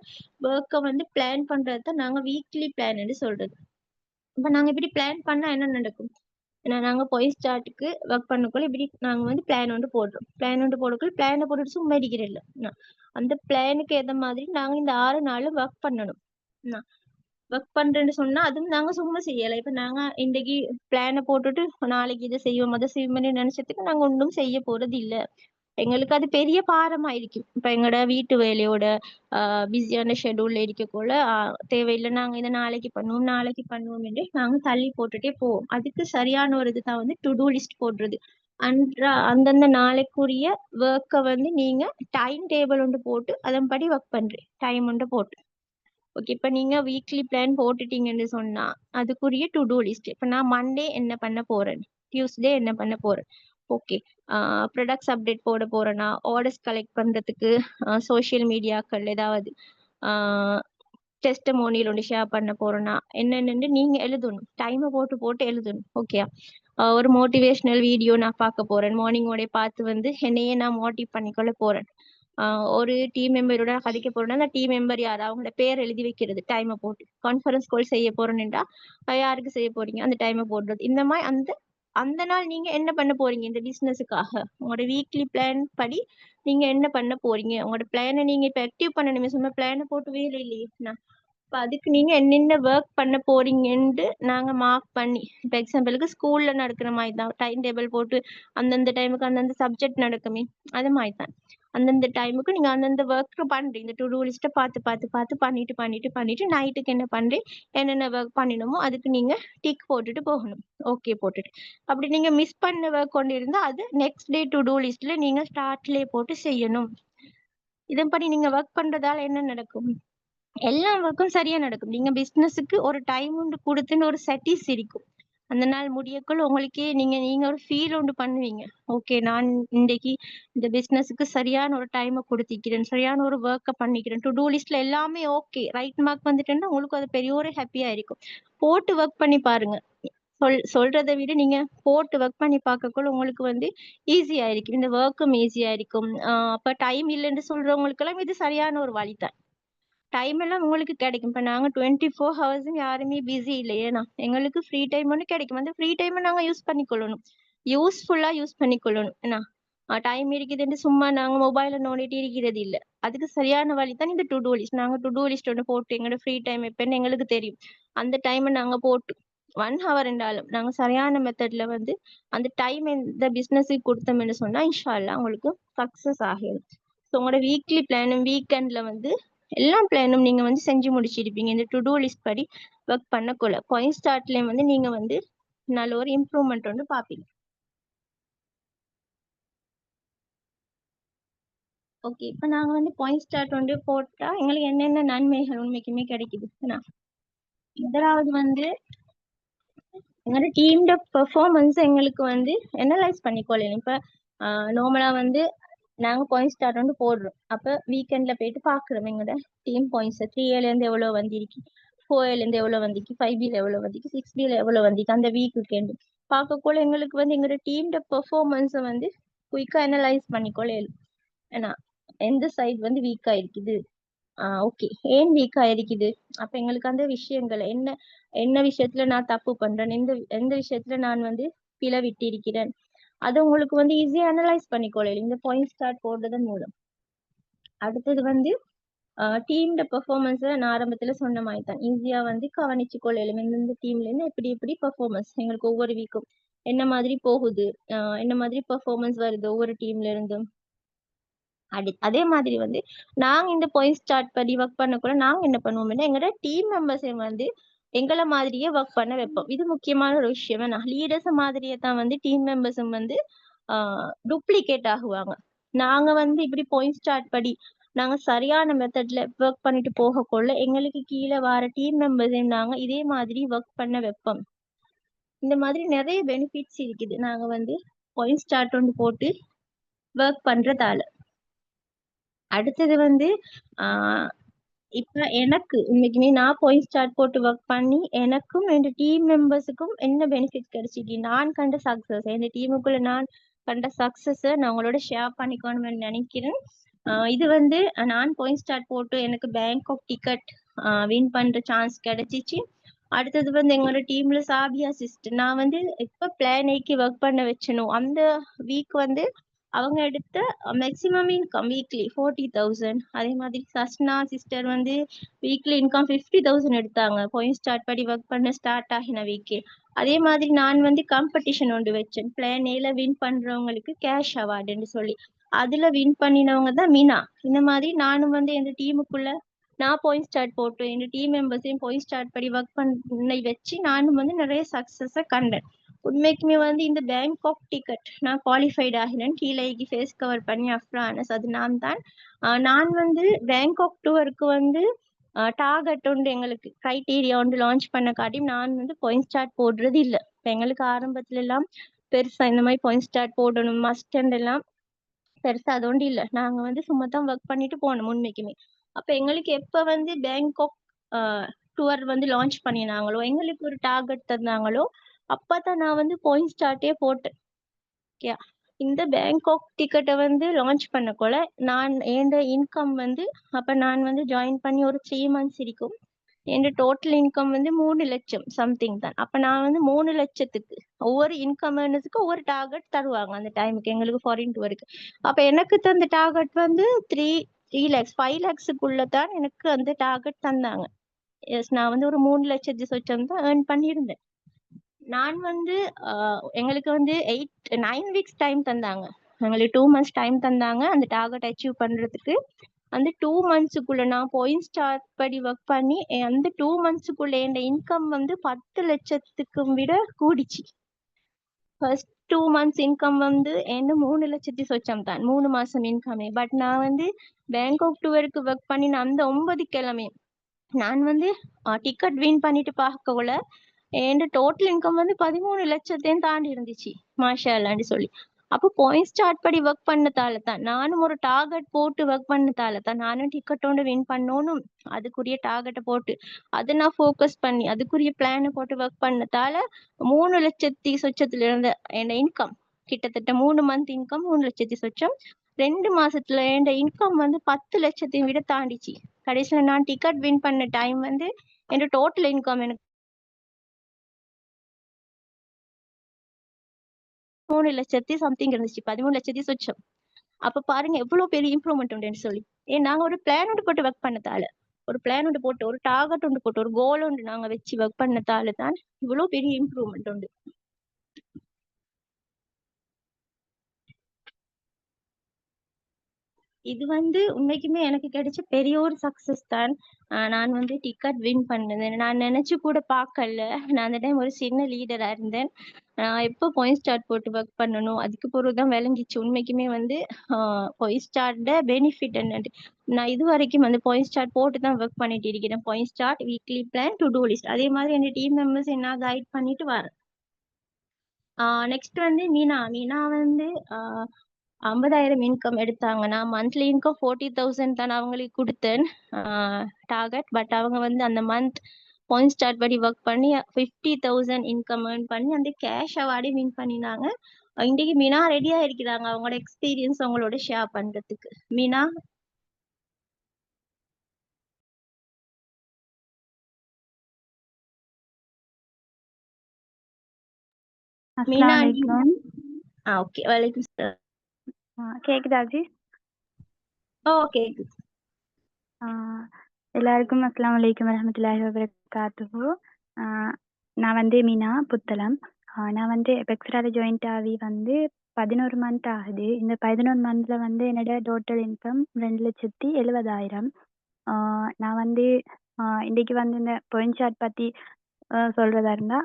ஒர்க்கை வந்து பிளான் பண்றதுதான் நாங்க வீக்லி பிளான் சொல்றது. இப்ப நாங்க இப்படி பிளான் பண்ணா என்ன நடக்கும்? ஏன்னா நாங்க போய் ஸ்டார்ட்டுக்கு ஒர்க் பண்ணக்குள்ள இப்படி நாங்க வந்து பிளான் வந்து போடுறோம். பிளான் வந்து போடக்குள்ள பிளானை போட்டுட்டு சும்மா இருக்கிற இல்ல, அந்த பிளானுக்கு ஏத்த மாதிரி நாங்க இந்த 6 நாள் ஒர்க் பண்ணணும். ஒர்க் பண்றேன்னு சொன்னா அதுவும் நாங்க சும்மா செய்யல. இப்ப நாங்க இன்னைக்கு பிளானை போட்டுட்டு நாளைக்கு இதை செய்வோம் அதை செய்வோம்னு நினைச்சதுக்கு நாங்க ஒன்றும் செய்ய போறது இல்ல. எங்களுக்கு அது பெரிய பாரமா இருக்கும். இப்ப எங்களோட வீட்டு வேலையோட பிஸியான ஷெட்யூல்ல இருக்கக்குள்ள தேவையில்லை நாங்க இதை நாளைக்கு பண்ணுவோம் என்று நாங்க தள்ளி போட்டுட்டே போவோம். அதுக்கு சரியான ஒரு இதுதான் வந்து டு டூ லிஸ்ட் போடுறது. அந்தந்த நாளைக்குரிய ஒர்க்கை வந்து நீங்க டைம் டேபிள் ஒன்று போட்டு அதன்படி ஒர்க் பண்றேன் டைம் ஒன்று போட்டு. ஓகே, இப்ப நீங்க வீக்லி பிளான் போட்டுட்டீங்கன்னு சொன்னா அதுக்குரிய டு டூ லிஸ்ட். இப்ப நான் மண்டே என்ன பண்ண போறேன், டியூஸ்டே என்ன பண்ண போறேன், ஓகே ப்ராடக்ட்ஸ் அப்டேட் போட போறேன்னா, ஆர்டர்ஸ் கலெக்ட் பண்றதுக்கு சோசியல் மீடியாக்கள் ஏதாவது டெஸ்டமோனியல் ஒன்று ஷேர் பண்ண போறேன்னா என்னென்னு நீங்க எழுதணும். டைமை போட்டு எழுதணும். ஓகே, ஒரு மோட்டிவேஷனல் வீடியோ நான் பார்க்க போறேன், மார்னிங்கோட பார்த்து வந்து என்னையே நான் மோட்டிவ் பண்ணிக்கொள்ள போறேன். ஒரு டீம் மெம்பரோட கதைக்க போறோம்னா அந்த டீம் மெம்பர் யார் அவங்களோட பேர் எழுதி வைக்கிறது டைமை போட்டு. கான்ஃபரன்ஸ் கால் செய்ய போறோம்னா யாருக்கு செய்ய போறீங்க அந்த டைமை போடுறது. இந்த மாதிரி அந்த நாள் நீங்க என்ன பண்ண போறீங்க இந்த பிசினஸுக்காக, உங்களோட வீக்லி பிளான் படி நீங்க என்ன பண்ண போறீங்க, உங்களோட பிளானை நீங்க இப்ப ஆக்டிவ் பண்ணணுமே. சும்மா பிளானை போட்டு வேலை இல்லையே. இப்ப அதுக்கு நீங்க என்னென்ன ஒர்க் பண்ண போறீங்கன்னு நாங்க மார்க் பண்ணி, இப்ப எக்ஸாம்பிளுக்கு ஸ்கூல்ல நடக்கிற மாதிரி தான் டைம் டேபிள் போட்டு அந்தந்த டைமுக்கு அந்தந்த சப்ஜெக்ட் நடக்குமே அது மாதிரி தான். அந்தந்த டைமுக்கு நீங்க அந்தந்த ஒர்க் பண்றீங்க. இந்த டு டூ லிஸ்ட்ட பார்த்து பார்த்து பார்த்து பண்ணிட்டு நைட்டுக்கு என்ன பண்றேன், என்னென்ன ஒர்க் பண்ணணுமோ அதுக்கு நீங்க டிக் போட்டுட்டு போகணும். ஓகே போட்டுட்டு. அப்படி நீங்க மிஸ் பண்ண ஒர்க் கொண்டு இருந்தா அது நெக்ஸ்ட் டே டு டூ லிஸ்ட்ல நீங்க ஸ்டார்ட்லயே போட்டு செய்யணும். இதன்படி நீங்க ஒர்க் பண்றதால என்ன நடக்கும்? எல்லா ஒர்க்கும் சரியா நடக்கும். நீங்க பிசினஸுக்கு ஒரு டைம் உண்டு குடுத்துன்னு ஒரு செட்டிஸ் இருக்கும். அந்த நாள் முடியக்குள்ள உங்களுக்கே நீங்க நீங்க ஒரு ஃபீல் உண்டு பண்ணுவீங்க. ஓகே நான் இன்றைக்கு இந்த பிசினஸுக்கு சரியான ஒரு டைம குடுத்திக்கிறேன். சரியான ஒரு வொர்க்க பண்ணிக்கிறேன். டு டூ லிஸ்ட்ல எல்லாமே ஓகே. ரைட் மார்க் வந்துட்டுன்னா உங்களுக்கு அது பெரிய ஒரு ஹேப்பியா இருக்கும். போட்டு ஒர்க் பண்ணி பாருங்க. சொல்றத விட நீங்க போட்டு ஒர்க் பண்ணி பார்க்கக்குள்ள உங்களுக்கு வந்து ஈஸியா இருக்கும். இந்த வொர்க்கும் ஈஸியா இருக்கும். அப்ப டைம் இல்லன்னு சொல்றவங்களுக்கெல்லாம் இது சரியான ஒரு வழி தான். டைம் எல்லாம் உங்களுக்கு கிடைக்கும். இப்ப நாங்க 24 ஹவர்ஸும் யாருமே பிஸி இல்ல. ஏன்னா, எங்களுக்கு ஃப்ரீ டைம் ஒண்ணு கிடைக்கும். அந்த ஃப்ரீ டைம நாங்க யூஸ் பண்ணிக்கொள்ளணும். யூஸ்ஃபுல்லா யூஸ் பண்ணிக்கொள்ளணும். என்ன? டைம் இருக்குதுன்ட்டு சும்மா நாங்க மொபைல நோண்டிட்டு இருக்கிறது இல்ல. அதுக்கு சரியான வழி தான் இந்த டு டூ லிஸ்ட். நாங்க டு டூ லிஸ்ட் ஒண்ணு போட்டு எங்களோட ஃப்ரீ டைம் எப்பன்னு எங்களுக்கு தெரியும். அந்த டைம நாங்க போட்டு 1 ஹவர் என்றாலும் நாங்க சரியான மெத்தட்ல வந்து அந்த டைம் இந்த பிசினஸ்க்கு குடுத்தோம்னு சொன்னா, இன்ஷா அல்லாஹ் உங்களுக்கு சக்சஸ் ஆகிரும். ஸோ உங்களோட வீக்லி பிளானும் வீக்கெண்ட்ல வந்து எல்லா பிளானும் நீங்க வந்து செஞ்சு முடிச்சிருப்பீங்க. இந்த டு டூ லிஸ்ட் படி ஒர்க் பண்ணக்குள்ள. பாயிண்ட் ஸ்டார்ட்லயும் வந்து நீங்க வந்து நல்ல ஒரு இம்ப்ரூவ்மெண்ட் வந்து பார்ப்பீங்க. ஓகே. இப்ப நாங்க வந்து பாயிண்ட் ஸ்டார்ட் வந்து போட்டா எங்களுக்கு என்னென்ன நன்மைகள் உண்மைக்குமே கிடைக்குதுன்னா, முதலாவது வந்து எங்களோட டீம்ட பெர்ஃபார்மன்ஸ் எங்களுக்கு வந்து அனலைஸ் பண்ணிக்கொள்ளலாம். இப்ப நார்மலா வந்து நாங்க பாயிண்ட் ஸ்டார்ட் வந்து போடுறோம். அப்ப வீக்கெண்ட்ல போயிட்டு பாக்குறோம் எங்களோட டீம் பாயிண்ட்ஸ் 3Aல இருந்து எவ்வளவு வந்திருக்கு, 4Aல இருந்து எவ்வளவு வந்திருக்கு, 5Bல எவ்வளவு வந்திருக்கு, 6Bல எவ்வளவு வந்திருக்கு அந்த வீக்குக்கு பார்க்கக்குள்ள எங்களுக்கு வந்து எங்களோட டீம்ட பெர்ஃபார்மன்ஸை வந்து குயிக்கா அனலைஸ் பண்ணிக்கொள்ளலாம். ஏன்னா எந்த சைடு வந்து வீக்கா இருக்குது, ஓகே ஏன் வீக்கா இருக்குது, அப்ப எங்களுக்கு அந்த விஷயங்கள் என்ன என்ன விஷயத்துல நான் தப்பு பண்றேன், எந்த எந்த விஷயத்துல நான் வந்து பிழை விட்டு இருக்கிறேன், அது உங்களுக்கு வந்து ஈஸியா அனலைஸ் பண்ணிக்கொள்ளலாம் இந்த பாயிண்ட் ஸ்டார்ட் போடுறதன் மூலம். அடுத்தது வந்து டீம்ட பெர்ஃபார்மன்ஸ் நான் ஆரம்பத்துல சொன்ன மாதிரி தான் ஈஸியா வந்து கவனிச்சு கொள்ளலும் எந்தெந்த டீம்ல இருந்து எப்படி எப்படி பெர்ஃபார்மன்ஸ் எங்களுக்கு ஒவ்வொரு வீக்கும் என்ன மாதிரி போகுது, என்ன மாதிரி பெர்ஃபார்மன்ஸ் வருது ஒவ்வொரு டீம்ல இருந்தும். அதே மாதிரி வந்து நாங்க இந்த பாயிண்ட் ஸ்டார்ட் பண்ணி ஒர்க் பண்ணக்குள்ள நாங்க என்ன பண்ணுவோம்னா எங்களோட டீம் மெம்பர்ஸையும் வந்து எங்களை மாதிரியே ஒர்க் பண்ண வைப்போம். இது முக்கியமான ஒரு விஷயம். ஏன்னா லீடர்ஸ் மாதிரியே தான் வந்து டீம் மெம்பர்ஸும் வந்து டூப்ளிகேட் ஆகுவாங்க. நாங்க வந்து இப்படி பாயிண்ட் ஸ்டார்ட் படி நாங்க சரியான மெத்தட்ல ஒர்க் பண்ணிட்டு போகக்குள்ள எங்களுக்கு கீழே வர டீம் மெம்பர்ஸையும் நாங்க இதே மாதிரி ஒர்க் பண்ண வைப்போம். இந்த மாதிரி நிறைய பெனிஃபிட்ஸ் இருக்குது நாங்க வந்து பாயிண்ட் ஸ்டார்ட் ஒன்று போட்டு ஒர்க் பண்றதால. அடுத்தது வந்து ஆஹ் இப்ப எனக்கு இன்னைக்குமே நான் பாயிண்ட் ஸ்டார்ட் போட்டு ஒர்க் பண்ணி எனக்கும் என் டீம் மெம்பர்ஸுக்கும் என்ன பெனிஃபிட் கிடைச்சிருக்கு, நான் கண்ட சக்சஸ் என் டீமுக்குள்ள நான் கண்ட சக்சஸ் நான் உங்களோட ஷேர் பண்ணிக்கணும்னு நினைக்கிறேன். இது வந்து நான் பாயிண்ட் ஸ்டார்ட் போட்டு எனக்கு பேங்காக் டிக்கெட் வின் பண்ற சான்ஸ் கிடைச்சிச்சு. அடுத்தது வந்து எங்களோட டீம்ல சாபியா சிஸ்டர் நான் வந்து எப்ப பிளான் ஏக்கி ஒர்க் பண்ண வச்சனோ அந்த வீக் வந்து அவங்க எடுத்த மேக்ஸிமம் இன்கம் வீக்லி 40,000. அதே மாதிரி சஸ்னா சிஸ்டர் வந்து வீக்லி இன்கம் 50,000 எடுத்தாங்க பாயிண்ட் ஸ்டார்ட் படி ஒர்க் பண்ண ஸ்டார்ட் ஆகின வீக்கே. அதே மாதிரி நான் வந்து காம்படிஷன் ஒன்று வச்சேன் பிளான் ஏல வின் பண்றவங்களுக்கு கேஷ் அவார்டுன்னு சொல்லி. அதுல வின் பண்ணினவங்க தான் மீனா. இந்த மாதிரி நானும் வந்து எங்க டீமுக்குள்ள நான் பாயிண்ட் ஸ்டார்ட் போட்டு எங்க டீம் மெம்பர்ஸையும் பாயிண்ட் ஸ்டார்ட் படி ஒர்க் பண்ண வச்சு நானும் வந்து நிறைய சக்சஸ கண்டேன். உண்மைக்குமே வந்து இந்த பேங்காக் டிக்கெட் நான் குவாலிஃபைட் ஆகினேன். கீழே ஃபேஸ் கவர் பண்ணி அஃப்ரானஸ் அது நான் தான். நான் வந்து பேங்காக் டூருக்கு வந்து டார்கெட் உண்டு எங்களுக்கு கிரைட்டீரியா ஒன்று லான்ச் பண்ண காட்டியும் நான் வந்து பாயிண்ட் ஸ்டார்ட் போடுறது இல்லை. இப்போ எங்களுக்கு ஆரம்பத்துல எல்லாம் பெருசா இந்த மாதிரி பாயிண்ட் ஸ்டார்ட் போடணும் மஸ்ட் எல்லாம் பெருசா அது ஒன்றும் இல்லை. நாங்க வந்து சும்மா தான் ஒர்க் பண்ணிட்டு போனோம் உண்மைக்குமே. அப்ப எங்களுக்கு எப்ப வந்து பேங்காக் டூர் வந்து லான்ச் பண்ணினாங்களோ எங்களுக்கு ஒரு டார்கெட் தந்தாங்களோ அப்பதான் நான் வந்து பாயிண்ட் ஸ்டார்ட்டே போட்டேன். ஓகே. இந்த பேங்காக் டிக்கெட்டை வந்து லான்ச் பண்ணக்குள்ள நான் என் இன்கம் வந்து அப்ப நான் வந்து ஜாயின் பண்ணி ஒரு 3 months இருக்கும். என் டோட்டல் இன்கம் வந்து 3 லட்சம் சம்திங் தான். அப்ப நான் வந்து 3 லட்சத்துக்கு ஒவ்வொரு இன்கம் ஒவ்வொரு டார்கெட் தருவாங்க அந்த டைமுக்கு எங்களுக்கு ஃபாரின் டூருக்கு. அப்ப எனக்கு தந்த டார்கெட் வந்து 3 lakhs 5 lakhsக்குள்ள தான் எனக்கு அந்த டார்கெட் தந்தாங்க. எஸ் நான் வந்து ஒரு 3 லட்சத்து சொச்சம் தான் ஏர்ன் பண்ணியிருந்தேன். நான் வந்து எங்களுக்கு வந்து 9 weeks டைம் தந்தாங்க எங்களுக்கு 2 months டைம் தந்தாங்க அந்த டார்கெட் அச்சீவ் பண்றதுக்கு. அந்த 2 monthsக்குள்ள நான் பாயிண்ட் ஸ்டார்ட் படி ஒர்க் பண்ணி அந்த 2 monthsக்குள்ள என் இன்கம் வந்து 10 லட்சத்துக்கும் விட கூடிச்சு. ஃபர்ஸ்ட் 2 months இன்கம் வந்து என்ன 3 லட்சத்தி சொச்சம் தான் 3 மாசம் இன்கமே. பட் நான் வந்து பேங்க் ஆஃப் டூருக்கு ஒர்க் பண்ணின அந்த 9 கிழமை நான் வந்து டிக்கெட் வின் பண்ணிட்டு பார்க்கக்குள்ள என் டோட்டல் இன்கம் வந்து 13 லட்சத்தையும் தாண்டி இருந்துச்சு. மாஷா அல்லான்னு சொல்லி. அப்போ பாயிண்ட் ஸ்டார்ட் படி ஒர்க் பண்ணதால தான் நானும் ஒரு டார்கெட் போட்டு ஒர்க் பண்ணதால தான் நானும் டிக்கெட் ஒன்று வின் பண்ணணும். அதுக்குரிய டார்கெட்டை போட்டு அதை நான் ஃபோக்கஸ் பண்ணி அதுக்குரிய பிளானை போட்டு ஒர்க் பண்ணதால 3 லட்சத்தி சொச்சத்துல இருந்த என் இன்கம் கிட்டத்தட்ட 3 month இன்கம் 3 லட்சத்தி சொச்சம். 2 மாசத்துல என் இன்கம் வந்து 10 லட்சத்தையும் விட தாண்டிச்சு. கடைசியில நான் டிக்கெட் வின் பண்ண டைம் வந்து என் டோட்டல் இன்கம் எனக்கு 3 லட்சத்தி சம்திங் இருந்துச்சு. 13 லட்சத்தி சொச்சம். அப்ப பாருங்க எவ்வளவு பெரிய இம்ப்ரூவ்மெண்ட் உண்டுன்னு சொல்லி. நாங்க ஒரு பிளான் ஒன்று போட்டு ஒர்க் பண்ணதால ஒரு பிளான் ஒன்று போட்டு ஒரு டார்கெட் ஒன்று போட்டு ஒரு கோல் ஒன்று நாங்க வச்சு ஒர்க் பண்ணதால தான் இவ்வளவு பெரிய இம்ப்ரூவ்மெண்ட் உண்டு. இது வந்து உண்மைக்குமே எனக்கு கிடைச்ச பெரிய ஒரு சக்சஸ் தான். நான் வந்து டிக்கெட் வின் பண்ணது நான் நினைச்சு கூட பார்க்கல. நான் அந்த டைம் ஒரு சின்ன லீடரா இருந்தேன். எப்போ பாயிண்ட் ஸ்டார்ட் போட்டு ஒர்க் பண்ணணும் அதுக்கு பிறகுதான் விளங்கிச்சு உண்மைக்குமே வந்து பாயிண்ட் ஸ்டார்ட பெனிஃபிட் என்னன்னு. நான் இது வரைக்கும் வந்து பாயிண்ட் ஸ்டார்ட் போட்டு தான் ஒர்க் பண்ணிட்டு இருக்கிறேன். Point start weekly plan to do list அதே மாதிரி என் டீம் மெம்பர்ஸ் என்ன கைட் பண்ணிட்டு வரேன். நெக்ஸ்ட் வந்து மீனா மீனா வந்து 50,000 இன்கம் எடுத்தாங்க. நான் மந்த்லி இன்கம் 40,000 தான் அவங்களுக்கு கொடுத்தேன் டார்கெட். பட் அவங்க வந்து அந்த மந்த் பாயிண்ட் ஸ்டார்ட் படி ஒர்க் பண்ணி 50,000 இன்கம் ஏர்ன் பண்ணி அந்த கேஷ் அவார்டே வின் பண்ணினாங்க. இன்றைக்கு மீனா ரெடியா இருக்கிறாங்க அவங்களோட எக்ஸ்பீரியன்ஸ் அவங்களோட ஷேர் பண்றதுக்கு. மீனா மீனா அஸ்ஸலாமு ஓகே வலைக்கும் சலாம். கேக்குதா ஜி? ஓகே எல்லாருக்கும் அஸ்ஸலாமு அலைக்கும் வரஹ்மத்துல்லாஹி வபரகாத்துஹு. நான் வந்து மீனா புத்தளம். நான் வந்து பெக்ஸ்ரால ஜாயின்ட் ஆகி வந்து 11 month ஆகுது. இந்த 11 monthல வந்து என்னோட டோட்டல் இன்கம் 2,70,000. நான் வந்து இன்னைக்கு வந்து இந்த பாயிண்ட் சார்ட் பத்தி சொல்றதா இருந்தா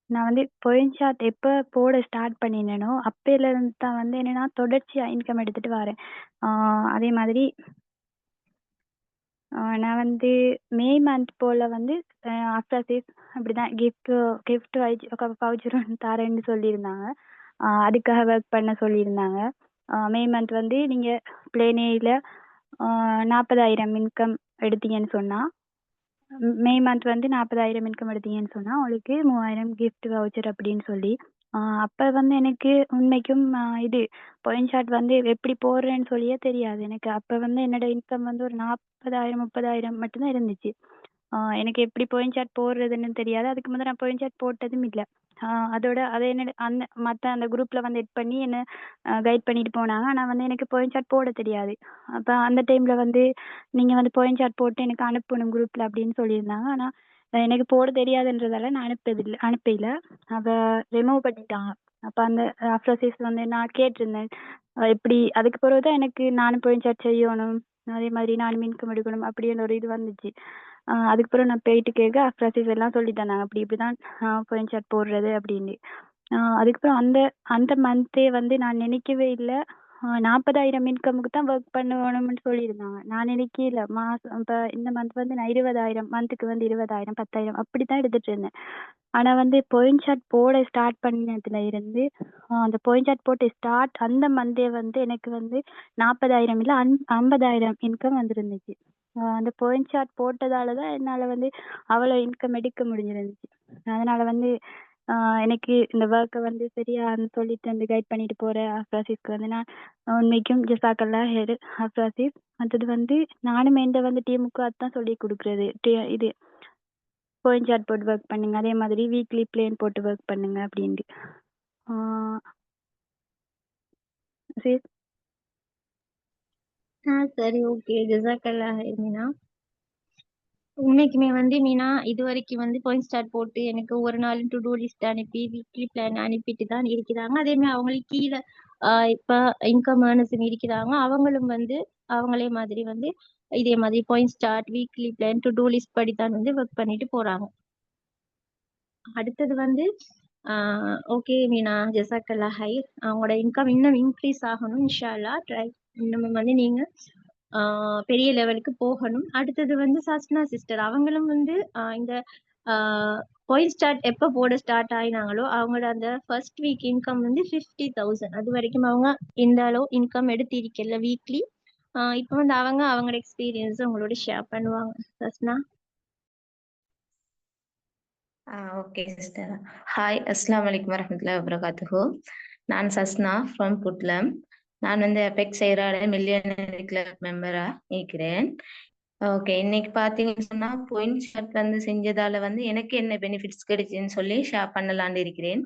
நான் வந்து பாயிண்ட் சார்ட் எப்போ போட ஸ்டார்ட் பண்ணினேனோ அப்பையில இருந்து தான் வந்து என்னன்னா தொடர்ச்சியா இன்கம் எடுத்துட்டு வரேன். அதே மாதிரி நான் வந்து மே மந்த் போல் வந்து ஆஃப்டர் சேஸ் அப்படிதான் கிஃப்ட் வவுச்சர் ஒன்று தரேன்னு சொல்லியிருந்தாங்க. அதுக்காக ஒர்க் பண்ண சொல்லியிருந்தாங்க. மே மந்த் வந்து நீங்கள் பிளேனேயில் 40,000 இன்கம் எடுத்தீங்கன்னு சொன்னால் மே மந்த் வந்து 40,000 இன்கம் எடுத்தீங்கன்னு சொன்னால் உங்களுக்கு 3,000 கிஃப்ட் வவுச்சர் அப்படின்னு சொல்லி அப்போ வந்து எனக்கு உண்மைக்கும் இது பாயிண்ட் ஷாட் வந்து எப்படி போடுறேன்னு சொல்லியே தெரியாது எனக்கு. அப்போ வந்து என்னோட இன்கம் வந்து ஒரு 40,000 30,000 மட்டும்தான் இருந்துச்சு. எனக்கு எப்படி பாயிண்ட் ஷாட் போடுறதுன்னு தெரியாது. அதுக்கு முதல்ல நான் பாயிண்ட் ஷாட் போட்டதும் இல்லை. அதோட அதை என்னோட அந்த மற்ற அந்த குரூப்பில் வந்து எட் பண்ணி என்னை கைட் பண்ணிட்டு போனாங்க. ஆனால் வந்து எனக்கு பாயிண்ட் ஷாட் போட தெரியாது. அப்போ அந்த டைமில் வந்து நீங்கள் வந்து பாயிண்ட் ஷாட் போட்டு எனக்கு அனுப்பணும் குரூப்பில் அப்படின்னு சொல்லியிருந்தாங்க. ஆனால் எனக்கு போட தெரியாதுன்றதால நான் அனுப்பல. அவ ரிமூவ் பண்ணிட்டாங்க. அப்போ அந்த ஆஃப்டர் சேஸ் வந்து நான் கேட்டிருந்தேன் எப்படி. அதுக்கு பிறகு தான் எனக்கு நானும் பாயிண்ட் ஷாட் செய்யணும் அதே மாதிரி நானும் இன்கம் எடுக்கணும் அப்படின்னு ஒரு இது வந்துச்சு. அதுக்கப்புறம் நான் போயிட்டு கேட்க ஆஃப்டர் சேஸ் எல்லாம் சொல்லி தந்தாங்க அப்படி இப்படி தான் பாயிண்ட் ஷாட் போடுறது அப்படின்னு. அதுக்கப்புறம் அந்த அந்த மந்த்தே வந்து நான் நினைக்கவே இல்லை 40,000 இன்கமுக்கு தான் ஒர்க் பண்ணணும்னு சொல்லியிருந்தாங்க. நான் நினைக்கல மாதம் இப்போ இந்த மந்த் வந்து நான் 20,000 மந்த்துக்கு வந்து 20,000 10,000 அப்படி தான் எடுத்துட்டு இருந்தேன். ஆனால் வந்து பாயிண்ட் ஷாட் போட ஸ்டார்ட் பண்ணதுல இருந்து அந்த பாயிண்ட் ஷாட் போட்டு ஸ்டார்ட் அந்த மந்தே வந்து எனக்கு வந்து 40,000 இல்லை 50,000 இன்கம் வந்துருந்துச்சு. அந்த பாயிண்ட் ஷாட் போட்டதால தான் என்னால் வந்து அவ்வளோ இன்கம் எடுக்க முடிஞ்சிருந்துச்சு. அதனால வந்து எனக்கு இந்த ஒர்க்கை வந்து சரியா சொல்லிட்டு வந்து கைட் பண்ணிட்டு போகிற ஆஃப்ராசிஸ்க்கு வந்து நான் உண்மைக்கும் ஜசாக்கல்லா ஹெட் ஆஃப்ராசிஸ். மற்றது வந்து நானும் எந்த வந்து டீமுக்கும் அதுதான் சொல்லி கொடுக்குறது இது பாயிண்ட் சார்ட் போட்டு ஒர்க் பண்ணுங்க அதே மாதிரி வீக்லி பிளேன் போட்டு ஒர்க் பண்ணுங்க அப்படின்ட்டு. சரி ஓகே ஜசாக்கல்லா மீனா. உண்மைக்குமே வந்து மீனா இது வரைக்கும் வந்து பாயிண்ட் ஸ்டார்ட் போட்டு எனக்கு ஒரு நாள் டு டூ லிஸ்ட் அனுப்பி வீக்லி பிளான் அனுப்பிட்டு தான் இருக்கிறாங்க. அதே மாதிரி அவங்களுக்கு கீழே இப்ப இன்கம் ஏர்னர்ஸும் இருக்கிறாங்க. அவங்களும் வந்து அவங்களே மாதிரி வந்து இதே மாதிரி point start, weekly plan, to do list படித்தான் வந்து ஒர்க் பண்ணிட்டு போறாங்க. அடுத்தது வந்து ஓகே மீனா, ஜெசாக்கல்லா ஹைர். அவங்களோட இன்கம் இன்னும் இன்க்ரீஸ் ஆகணும் இன்ஷா அல்லாஹ். ட்ரை இன்னும் வந்து நீங்க பெரிய லெவலுக்கு போகணும். அடுத்தது வந்து சஸ்னா சிஸ்டர், அவங்களும் வந்து இந்த பாயிண்ட் ஸ்டார்ட் எப்போ போட ஸ்டார்ட் ஆயினாங்களோ அவங்களோட அந்த ஃபர்ஸ்ட் வீக் இன்கம் வந்து 50,000. அது வரைக்கும் அவங்க இந்த அளவு இன்கம் எடுத்திருக்கல வீக்லி. இப்போ வந்து அவங்களோட எக்ஸ்பீரியன்ஸ் உங்களோட ஷேர் பண்ணுவாங்க. சஸ்னா. Okay sister. ஹாய், அஸ்ஸலாமு அலைக்கும் வரஹ்மத்துல்லாஹி வபரகாத்துஹு. நான் சஸ்னா ஃப்ரம் புட்லம். நான் வந்து அபெக்ஸ் ஐராட மில்லியனர் கிளப் மெம்பரா இருக்கிறேன். ஓகே, இன்னைக்கு பாத்தீங்கன்னு சொன்னா பாயிண்ட் ஷாட் வந்து செஞ்சதால வந்து எனக்கு என்ன பெனிஃபிட்ஸ் கிடைச்சுன்னு சொல்லி ஷேர் பண்ணலான்னு இருக்கிறேன்.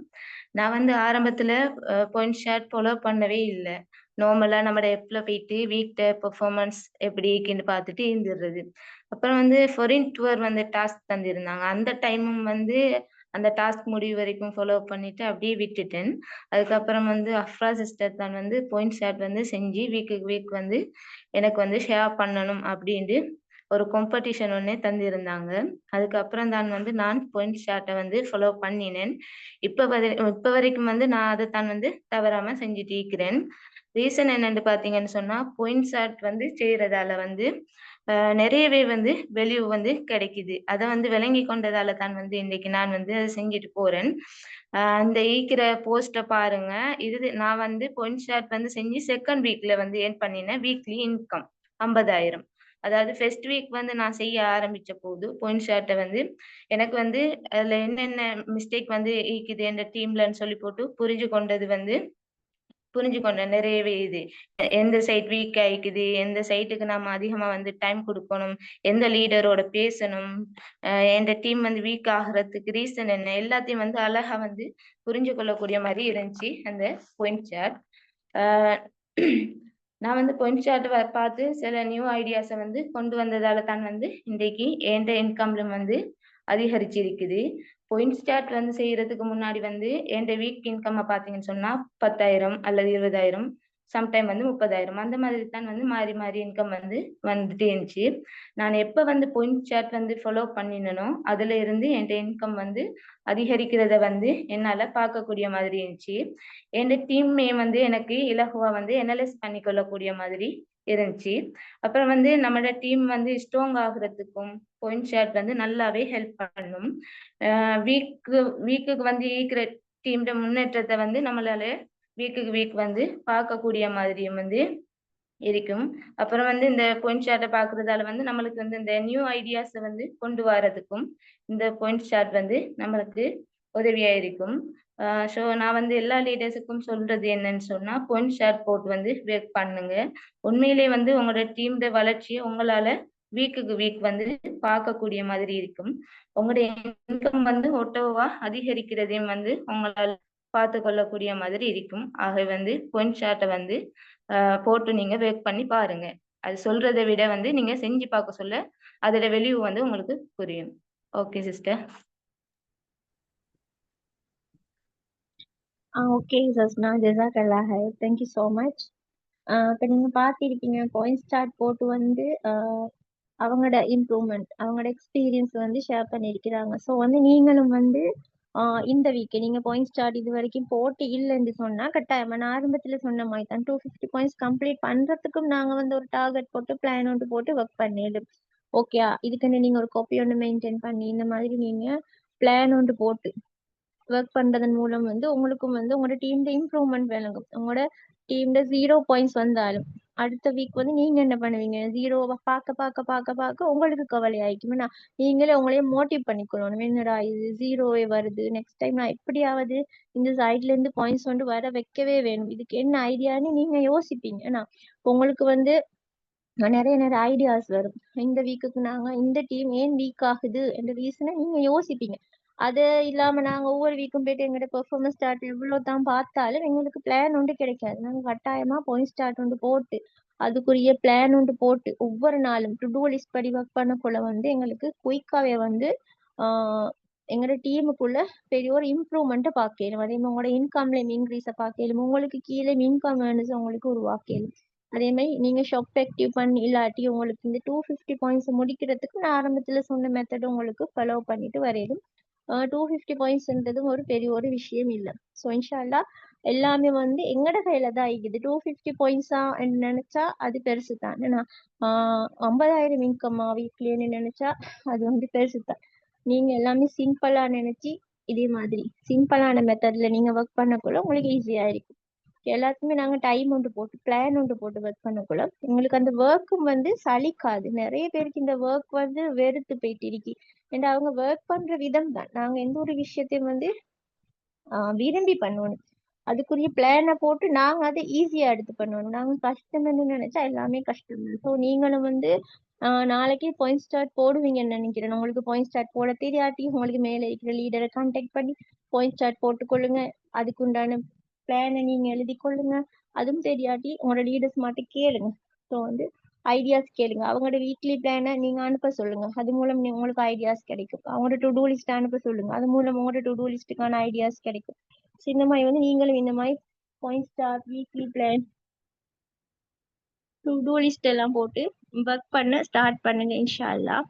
நான் வந்து ஆரம்பத்துல பாயிண்ட் ஷாட் ஃபாலோ பண்ணவே இல்லை. நார்மலா நம்ம எப்பல போயிட்டு வீக் பெர்ஃபார்மன்ஸ் எப்படி இருக்குன்னு பார்த்துட்டு இருந்துடுறது. அப்புறம் வந்து ஃபாரின் டூர் வந்து டாஸ்க் தந்திருந்தாங்க. அந்த டைமும் வந்து அந்த டாஸ்க் முடிவு வரைக்கும் ஃபாலோ பண்ணிட்டு அப்படியே விட்டுட்டேன். அதுக்கப்புறம் வந்து அஃப்ரா சிஸ்டர் தான் வந்து பாயிண்ட் ஷாட் வந்து செஞ்சு வீக்குக்கு வீக் வந்து எனக்கு வந்து ஷேர் பண்ணணும் அப்படின்ட்டு ஒரு காம்படிஷன் ஒன்னே தந்திருந்தாங்க. அதுக்கப்புறம் தான் வந்து நான் பாயிண்ட் ஷாட்டை வந்து ஃபாலோ பண்ணினேன். இப்ப வரைக்கும் வந்து நான் அதை தான் வந்து தவறாம செஞ்சுட்டு இருக்கிறேன். ரீசன் என்னன்னு பாத்தீங்கன்னு சொன்னா பாயிண்ட் ஷாட் வந்து செய்யறதால வந்து நிறையவே வந்து வெளியூ வந்து கிடைக்குது. அதை வந்து விளங்கி கொண்டதால தான் வந்து இன்னைக்கு நான் வந்து அதை செஞ்சுட்டு போறேன். அந்த ஈக்கிற போஸ்ட்டை பாருங்க. இது நான் வந்து பாயிண்ட் ஷாட் வந்து செஞ்சு செகண்ட் வீக்ல வந்து ஏர்ன் பண்ணினேன். Weekly income 50,000. அதாவது ஃபர்ஸ்ட் வீக் வந்து நான் செய்ய ஆரம்பிச்ச போது பாயிண்ட் ஷாட்டை வந்து எனக்கு வந்து அதுல என்னென்ன மிஸ்டேக் வந்து இருக்குது என்ற டீம்லன்னு சொல்லி போட்டு புரிஞ்சுக்கொண்டேன் நிறையவே. இது எந்த சைட் வீக் ஆயிக்குது, எந்த சைட்டுக்கு நம்ம அதிகமா வந்து டைம் கொடுக்கணும், எந்த லீடரோட பேசணும், எந்த டீம் வந்து வீக் ஆகுறதுக்கு ரீசன் என்ன, எல்லாத்தையும் வந்து அழகா வந்து புரிஞ்சு கொள்ளக்கூடிய மாதிரி இருந்துச்சு அந்த பாயிண்ட் சார்ட். நான் வந்து பாயிண்ட் சார்ட் பார்த்து சில நியூ ஐடியாஸை வந்து கொண்டு வந்ததால தான் வந்து இன்றைக்கு எந்த இன்கம்ல வந்து அதிகரிச்சிருக்குது. பாயிண்ட் ஸ்டார்ட் வந்து செய்யறதுக்கு முன்னாடி வந்து என் வீக் இன்கம் பாத்தீங்கன்னு சொன்னா 10,000 அல்லது 20,000, சம்டைம் வந்து 30,000, அந்த மாதிரி தான் வந்து மாறி மாறி இன்கம் வந்து வந்துட்டே இருந்துச்சு. நான் எப்ப வந்து பாயிண்ட் சார்ட் வந்து ஃபாலோ பண்ணினனோ அதுல இருந்து என் இன்கம் வந்து அதிகரிக்கிறத வந்து என்னால பார்க்கக்கூடிய மாதிரி இருந்துச்சு. என் டீம்மே வந்து எனக்கு இலகுவா வந்து அனலைஸ் பண்ணி கொள்ளக்கூடிய மாதிரி இருந்துச்சு. அப்புறம் வந்து நம்மளோட டீம் வந்து ஸ்ட்ராங் ஆகுறதுக்கும் பாயிண்ட் ஷாட் வந்து நல்லாவே ஹெல்ப் பண்ணும். வீக்குக்கு வந்து இருக்கிற டீம் முன்னேற்றத்தை வந்து நம்மளால வீக்குக்கு வீக் வந்து பார்க்கக்கூடிய மாதிரியும் வந்து இருக்கும். அப்புறம் வந்து இந்த பாயிண்ட் ஷாட்டை பார்க்கறதால வந்து நம்மளுக்கு வந்து இந்த நியூ ஐடியாஸை வந்து கொண்டு வரதுக்கும் இந்த பாயிண்ட் ஷாட் வந்து நம்மளுக்கு உதவியா இருக்கும். ஸோ நான் வந்து எல்லா லீடர்ஸுக்கும் சொல்றது என்னன்னு சொன்னா பாயிண்ட் ஷாட் போட்டு வந்து ஒர்க் பண்ணுங்க. உண்மையிலே வந்து உங்களோட டீமோட வளர்ச்சியை உங்களால வீக்குக்கு வீக் வந்து பார்க்கக்கூடிய மாதிரி இருக்கும். உங்களுடைய இன்கம் வந்து ஒட்டோவா அதிகரிக்கிறதையும் வந்து உங்களால பார்த்து கொள்ளக்கூடிய மாதிரி இருக்கும். ஆக வந்து பாயிண்ட் ஷாட்டை வந்து போட்டு நீங்க ஒர்க் பண்ணி பாருங்க. அது சொல்றதை விட வந்து நீங்க செஞ்சு பார்க்க சொல்ல அதோட வெளியூ வந்து உங்களுக்கு புரியும். Okay sister. ஓகே சஸ்னா, ஜெசாக்கல்லா ஹைர். Thank you so much. இப்போ நீங்க பார்த்திருப்பீங்க பாயிண்ட் ஸ்டார்ட் போட்டு வந்து அவங்களோட இம்ப்ரூவ்மெண்ட், அவங்களோட எக்ஸ்பீரியன்ஸ் வந்து ஷேர் பண்ணியிருக்கிறாங்க. ஸோ வந்து நீங்களும் வந்து இந்த வீக் நீங்க பாயிண்ட் ஸ்டார்ட் இது வரைக்கும் போட்டு இல்லைன்னு சொன்னா கட்டாயமா நான் ஆரம்பத்துல சொன்ன மாதிரி தான் 250 பாயிண்ட்ஸ் கம்ப்ளீட் பண்றதுக்கும் நாங்க வந்து ஒரு டார்கெட் போட்டு பிளான் ஒன்று போட்டு ஒர்க் பண்ணிடு. ஓகே, இதுக்குன்னு நீங்க ஒரு காப்பி ஒன்று மெயின்டைன் பண்ணி இந்த மாதிரி நீங்க பிளான் ஒன்று போட்டு ஒர்க் பண்றதன் மூலம் வந்து உங்களுக்கும் வந்து உங்களோட டீம்ல இம்ப்ரூவ்மெண்ட் விளங்கும். உங்களோட டீம்ல 0 பாயிண்ட்ஸ் வந்தாலும் அடுத்த வீக் வந்து நீங்க என்ன பண்ணுவீங்க, 0 பார்க்க பார்க்க பார்க்க பார்க்க உங்களுக்கு கவலை ஆயிக்கும்னா நீங்களே உங்களையே மோட்டிவ் பண்ணிக்கணும். என்னடா இது 0 வருது, நெக்ஸ்ட் டைம் நான் எப்படியாவது இந்த சைட்ல இருந்து பாயிண்ட்ஸ் வந்து வர வைக்கவே வேணும், இதுக்கு என்ன ஐடியான்னு நீங்க யோசிப்பீங்க. ஏன்னா உங்களுக்கு வந்து நிறைய நிறைய ஐடியாஸ் வரும். இந்த வீக்குக்கு நாங்க இந்த டீம் ஏன் வீக் ஆகுது என்ற ரீசனை நீங்க யோசிப்பீங்க. அது இல்லாம நாங்க ஒவ்வொரு வீக்கும் போயிட்டு எங்களோட பெர்ஃபார்மன்ஸ் ஸ்டார்ட் எவ்வளவு தான் பார்த்தாலும் எங்களுக்கு பிளான் ஒன்று கிடைக்காது. நாங்க கட்டாயமா பாயிண்ட் ஸ்டார்ட் ஒன்று போட்டு அதுக்குரிய பிளான் ஒன்று போட்டு ஒவ்வொரு நாளும் டு டூ லிஸ்ட் படி ஒர்க் பண்ணக்குள்ள வந்து எங்களுக்கு குயிக்காவே வந்து எங்களோட டீமுக்குள்ள பெரிய ஒரு இம்ப்ரூவ்மெண்ட்டை பார்க்கலும். அதே மாதிரி உங்களோட இன்கம்ல இன்க்ரீஸை பார்க்கலும். உங்களுக்கு கீழே இன்கம் ஏர்னஸ் உங்களுக்கு உருவாக்கலும். அதே மாதிரி நீங்க ஷாப் ஆக்டிவ் பண்ணி இல்லாட்டி உங்களுக்கு இந்த 250 பாயிண்ட்ஸ் முடிக்கிறதுக்கு நான் ஆரம்பத்துல சொன்ன மெத்தட் உங்களுக்கு ஃபாலோ பண்ணிட்டு வரையிலும். 250 பாயிண்ட்ஸ்ன்றதும் ஒரு பெரிய ஒரு விஷயம் இல்லை. ஸோ இன்ஷால்லா எல்லாமே வந்து எங்கட கையில தான் இருக்குது. 250 பாயிண்ட்ஸா நினைச்சா அது பெருசு தான். ஏன்னா 50,000 இன்கம்மா வீக்லின்னு நினைச்சா அது வந்து பெருசு தான். நீங்க எல்லாமே சிம்பிளா நினைச்சு இதே மாதிரி சிம்பிளான மெத்தட்ல நீங்க ஒர்க் பண்ணக்குள்ள உங்களுக்கு ஈஸியா இருக்கும். எல்லாத்துக்குமே நாங்க டைம் ஒன்று போட்டு பிளான் ஒன்று போட்டு ஒர்க் பண்ணக்குள்ள உங்களுக்கு அந்த ஒர்க்கும் வந்து சலிக்காது. நிறைய பேருக்கு இந்த ஒர்க் வந்து வெறுத்து போயிட்டு இருக்கு. ஏன்னா அவங்க ஒர்க் பண்ற விதம் தான். நாங்க எந்த ஒரு விஷயத்தையும் வந்து விரும்பி பண்ணணும். அதுக்குரிய பிளானை போட்டு நாங்க அதை ஈஸியா எடுத்து பண்ணணும். நாங்க கஷ்டம்னு நினைச்சா எல்லாமே கஷ்டம். ஸோ நீங்களும் வந்து நாளைக்கு பாயிண்ட் ஸ்டார்ட் போடுவீங்கன்னு நினைக்கிறேன். உங்களுக்கு பாயிண்ட் ஸ்டார்ட் போட தெரியாட்டி உங்களுக்கு மேலே இருக்கிற லீடரை கான்டாக்ட் பண்ணி பாயிண்ட் ஸ்டார்ட் போட்டுக்கொள்ளுங்க. அதுக்குண்டான பிளானை நீங்க எழுதி கொள்ளுங்க. அதுவும் தெரியாட்டி உங்களோட லீடர்ஸ் மட்டும் கேளுங்க. ஸோ வந்து ஐடியாஸ் கேளுங்க. அவங்களோட வீக்லி பிளானை நீங்க அனுப்ப சொல்லுங்க. அது மூலம் உங்களுக்கு ஐடியாஸ் கிடைக்கும். அவங்களோட டு டூ லிஸ்ட் அனுப்ப சொல்லுங்க. அது மூலம் உங்களோட டு டூ லிஸ்ட்டுக்கான ஐடியாஸ் கிடைக்கும். ஸோ இந்த மாதிரி வந்து நீங்களும் இந்த மாதிரி point start weekly plan to do list எல்லாம் போட்டு ஒர்க் பண்ண ஸ்டார்ட் பண்ணுங்க இன்ஷா அல்லாஹ்.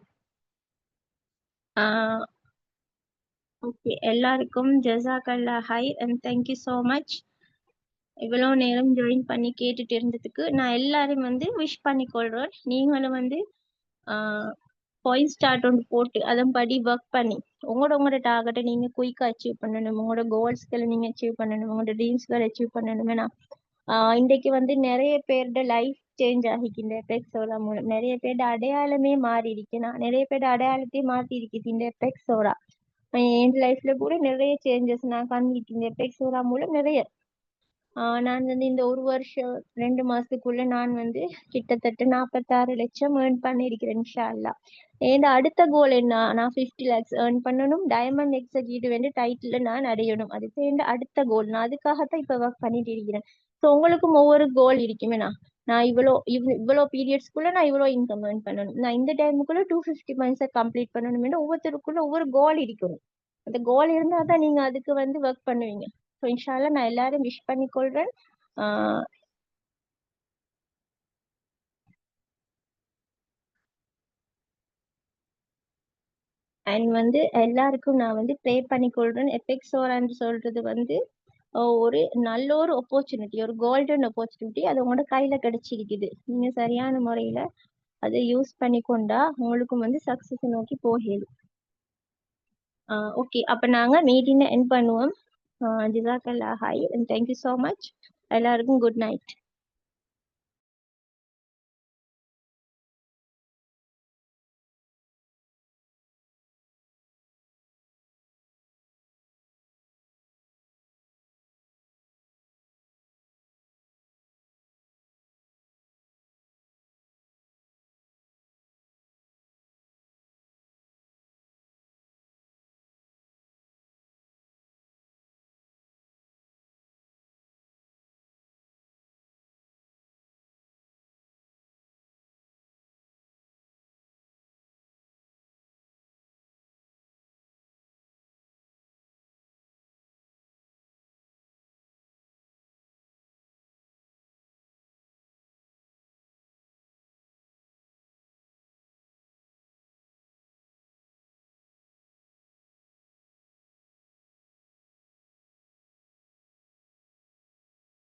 ஓகே, எல்லாருக்கும் ஜஸாக்கல்லா ஹை அண்ட் தேங்க்யூ ஸோ மச். இவ்வளோ நேரம் ஜாயின் பண்ணி கேட்டுட்டு இருந்ததுக்கு நான் எல்லாரும் வந்து விஷ் பண்ணிக்கொள்றேன். நீங்களும் வந்து பாயிண்ட் ஸ்டார்ட் ஒன்று போட்டு அதன்படி ஒர்க் பண்ணி உங்களோட டார்கெட்டை நீங்க குயிக்காக அச்சீவ் பண்ணணும். உங்களோட கோல்ஸ்களை நீங்க அச்சீவ் பண்ணணும். உங்களோட ட்ரீம்ஸ்களை அச்சீவ் பண்ணணும். ஏன்னா இன்றைக்கு வந்து நிறைய பேரோட லைஃப் சேஞ்ச் ஆகிக்கு இந்த எஃபெக்ட்ஸோட மூலம். நிறைய பேரோட அடையாளமே மாறி இருக்குன்னா நிறைய பேரோட அடையாளத்தையும் மாற்றி இருக்குது இந்த எஃபெக்ட்ஸோட. என் லைஃப்ல கூட நிறைய சேஞ்சஸ் நான் காண்பிக்கு இந்த எஃபெக்ட்ஸோட மூலம் நிறைய. நான் வந்து இந்த ஒரு வருஷம் 2 மாசத்துக்குள்ள நான் வந்து கிட்டத்தட்ட 46 லட்சம் ஏர்ன் பண்ணியிருக்கிறேன் இன்ஷா அல்லாஹ். என் அடுத்த கோல் என்ன? நான் 50 lakhs ஏர்ன் பண்ணணும். டைமண்ட் எக்ஸிக்யூட்டிவ் வந்து டைட்டில் நான் அடையணும். அது சேர்ந்து அடுத்த கோல். நான் அதுக்காகத்தான் இப்ப ஒர்க் பண்ணிட்டு இருக்கிறேன். ஸோ உங்களுக்கும் ஒவ்வொரு கோல் இருக்குமே. நான் இவ்வளோ பீரியட்ஸ்க்குள்ள நான் இவ்வளோ இன்கம் ஏர்ன் பண்ணணும். நான் இந்த டைமுக்குள்ள 250 பாயிண்ட்ஸை கம்ப்ளீட் பண்ணணும். ஒவ்வொருத்தருக்குள்ள ஒவ்வொரு கோல் இருக்கணும். அந்த கோல் இருந்தால் தான் நீங்க அதுக்கு வந்து ஒர்க் பண்ணுவீங்க. ஸோ இன்ஷால்லா நான் எல்லாரும் விஷ் பண்ணிக்கொள்றேன். அண்ட் வந்து எல்லாருக்கும் நான் வந்து ப்ரே பண்ணிக்கொள்றேன். எஃபெக்ட்ஸோரான்னு சொல்றது வந்து ஒரு நல்ல ஒரு ஆப்பர்ச்சுனிட்டி, ஒரு கோல்டன் ஆப்பர்ச்சுனிட்டி. அது உங்களோட கையில கிடைச்சிருக்குது. நீங்க சரியான முறையில அதை யூஸ் பண்ணி கொண்டா உங்களுக்கும் வந்து சக்சஸ் நோக்கி போகணும். ஓகே, அப்ப நாங்க மீட்டிங்கை எண்ட் பண்ணுவோம். ஜிசாக்கல்லா ஹை அண்ட் தேங்க்யூ ஸோ மச். எல்லாருக்கும் குட் நைட்.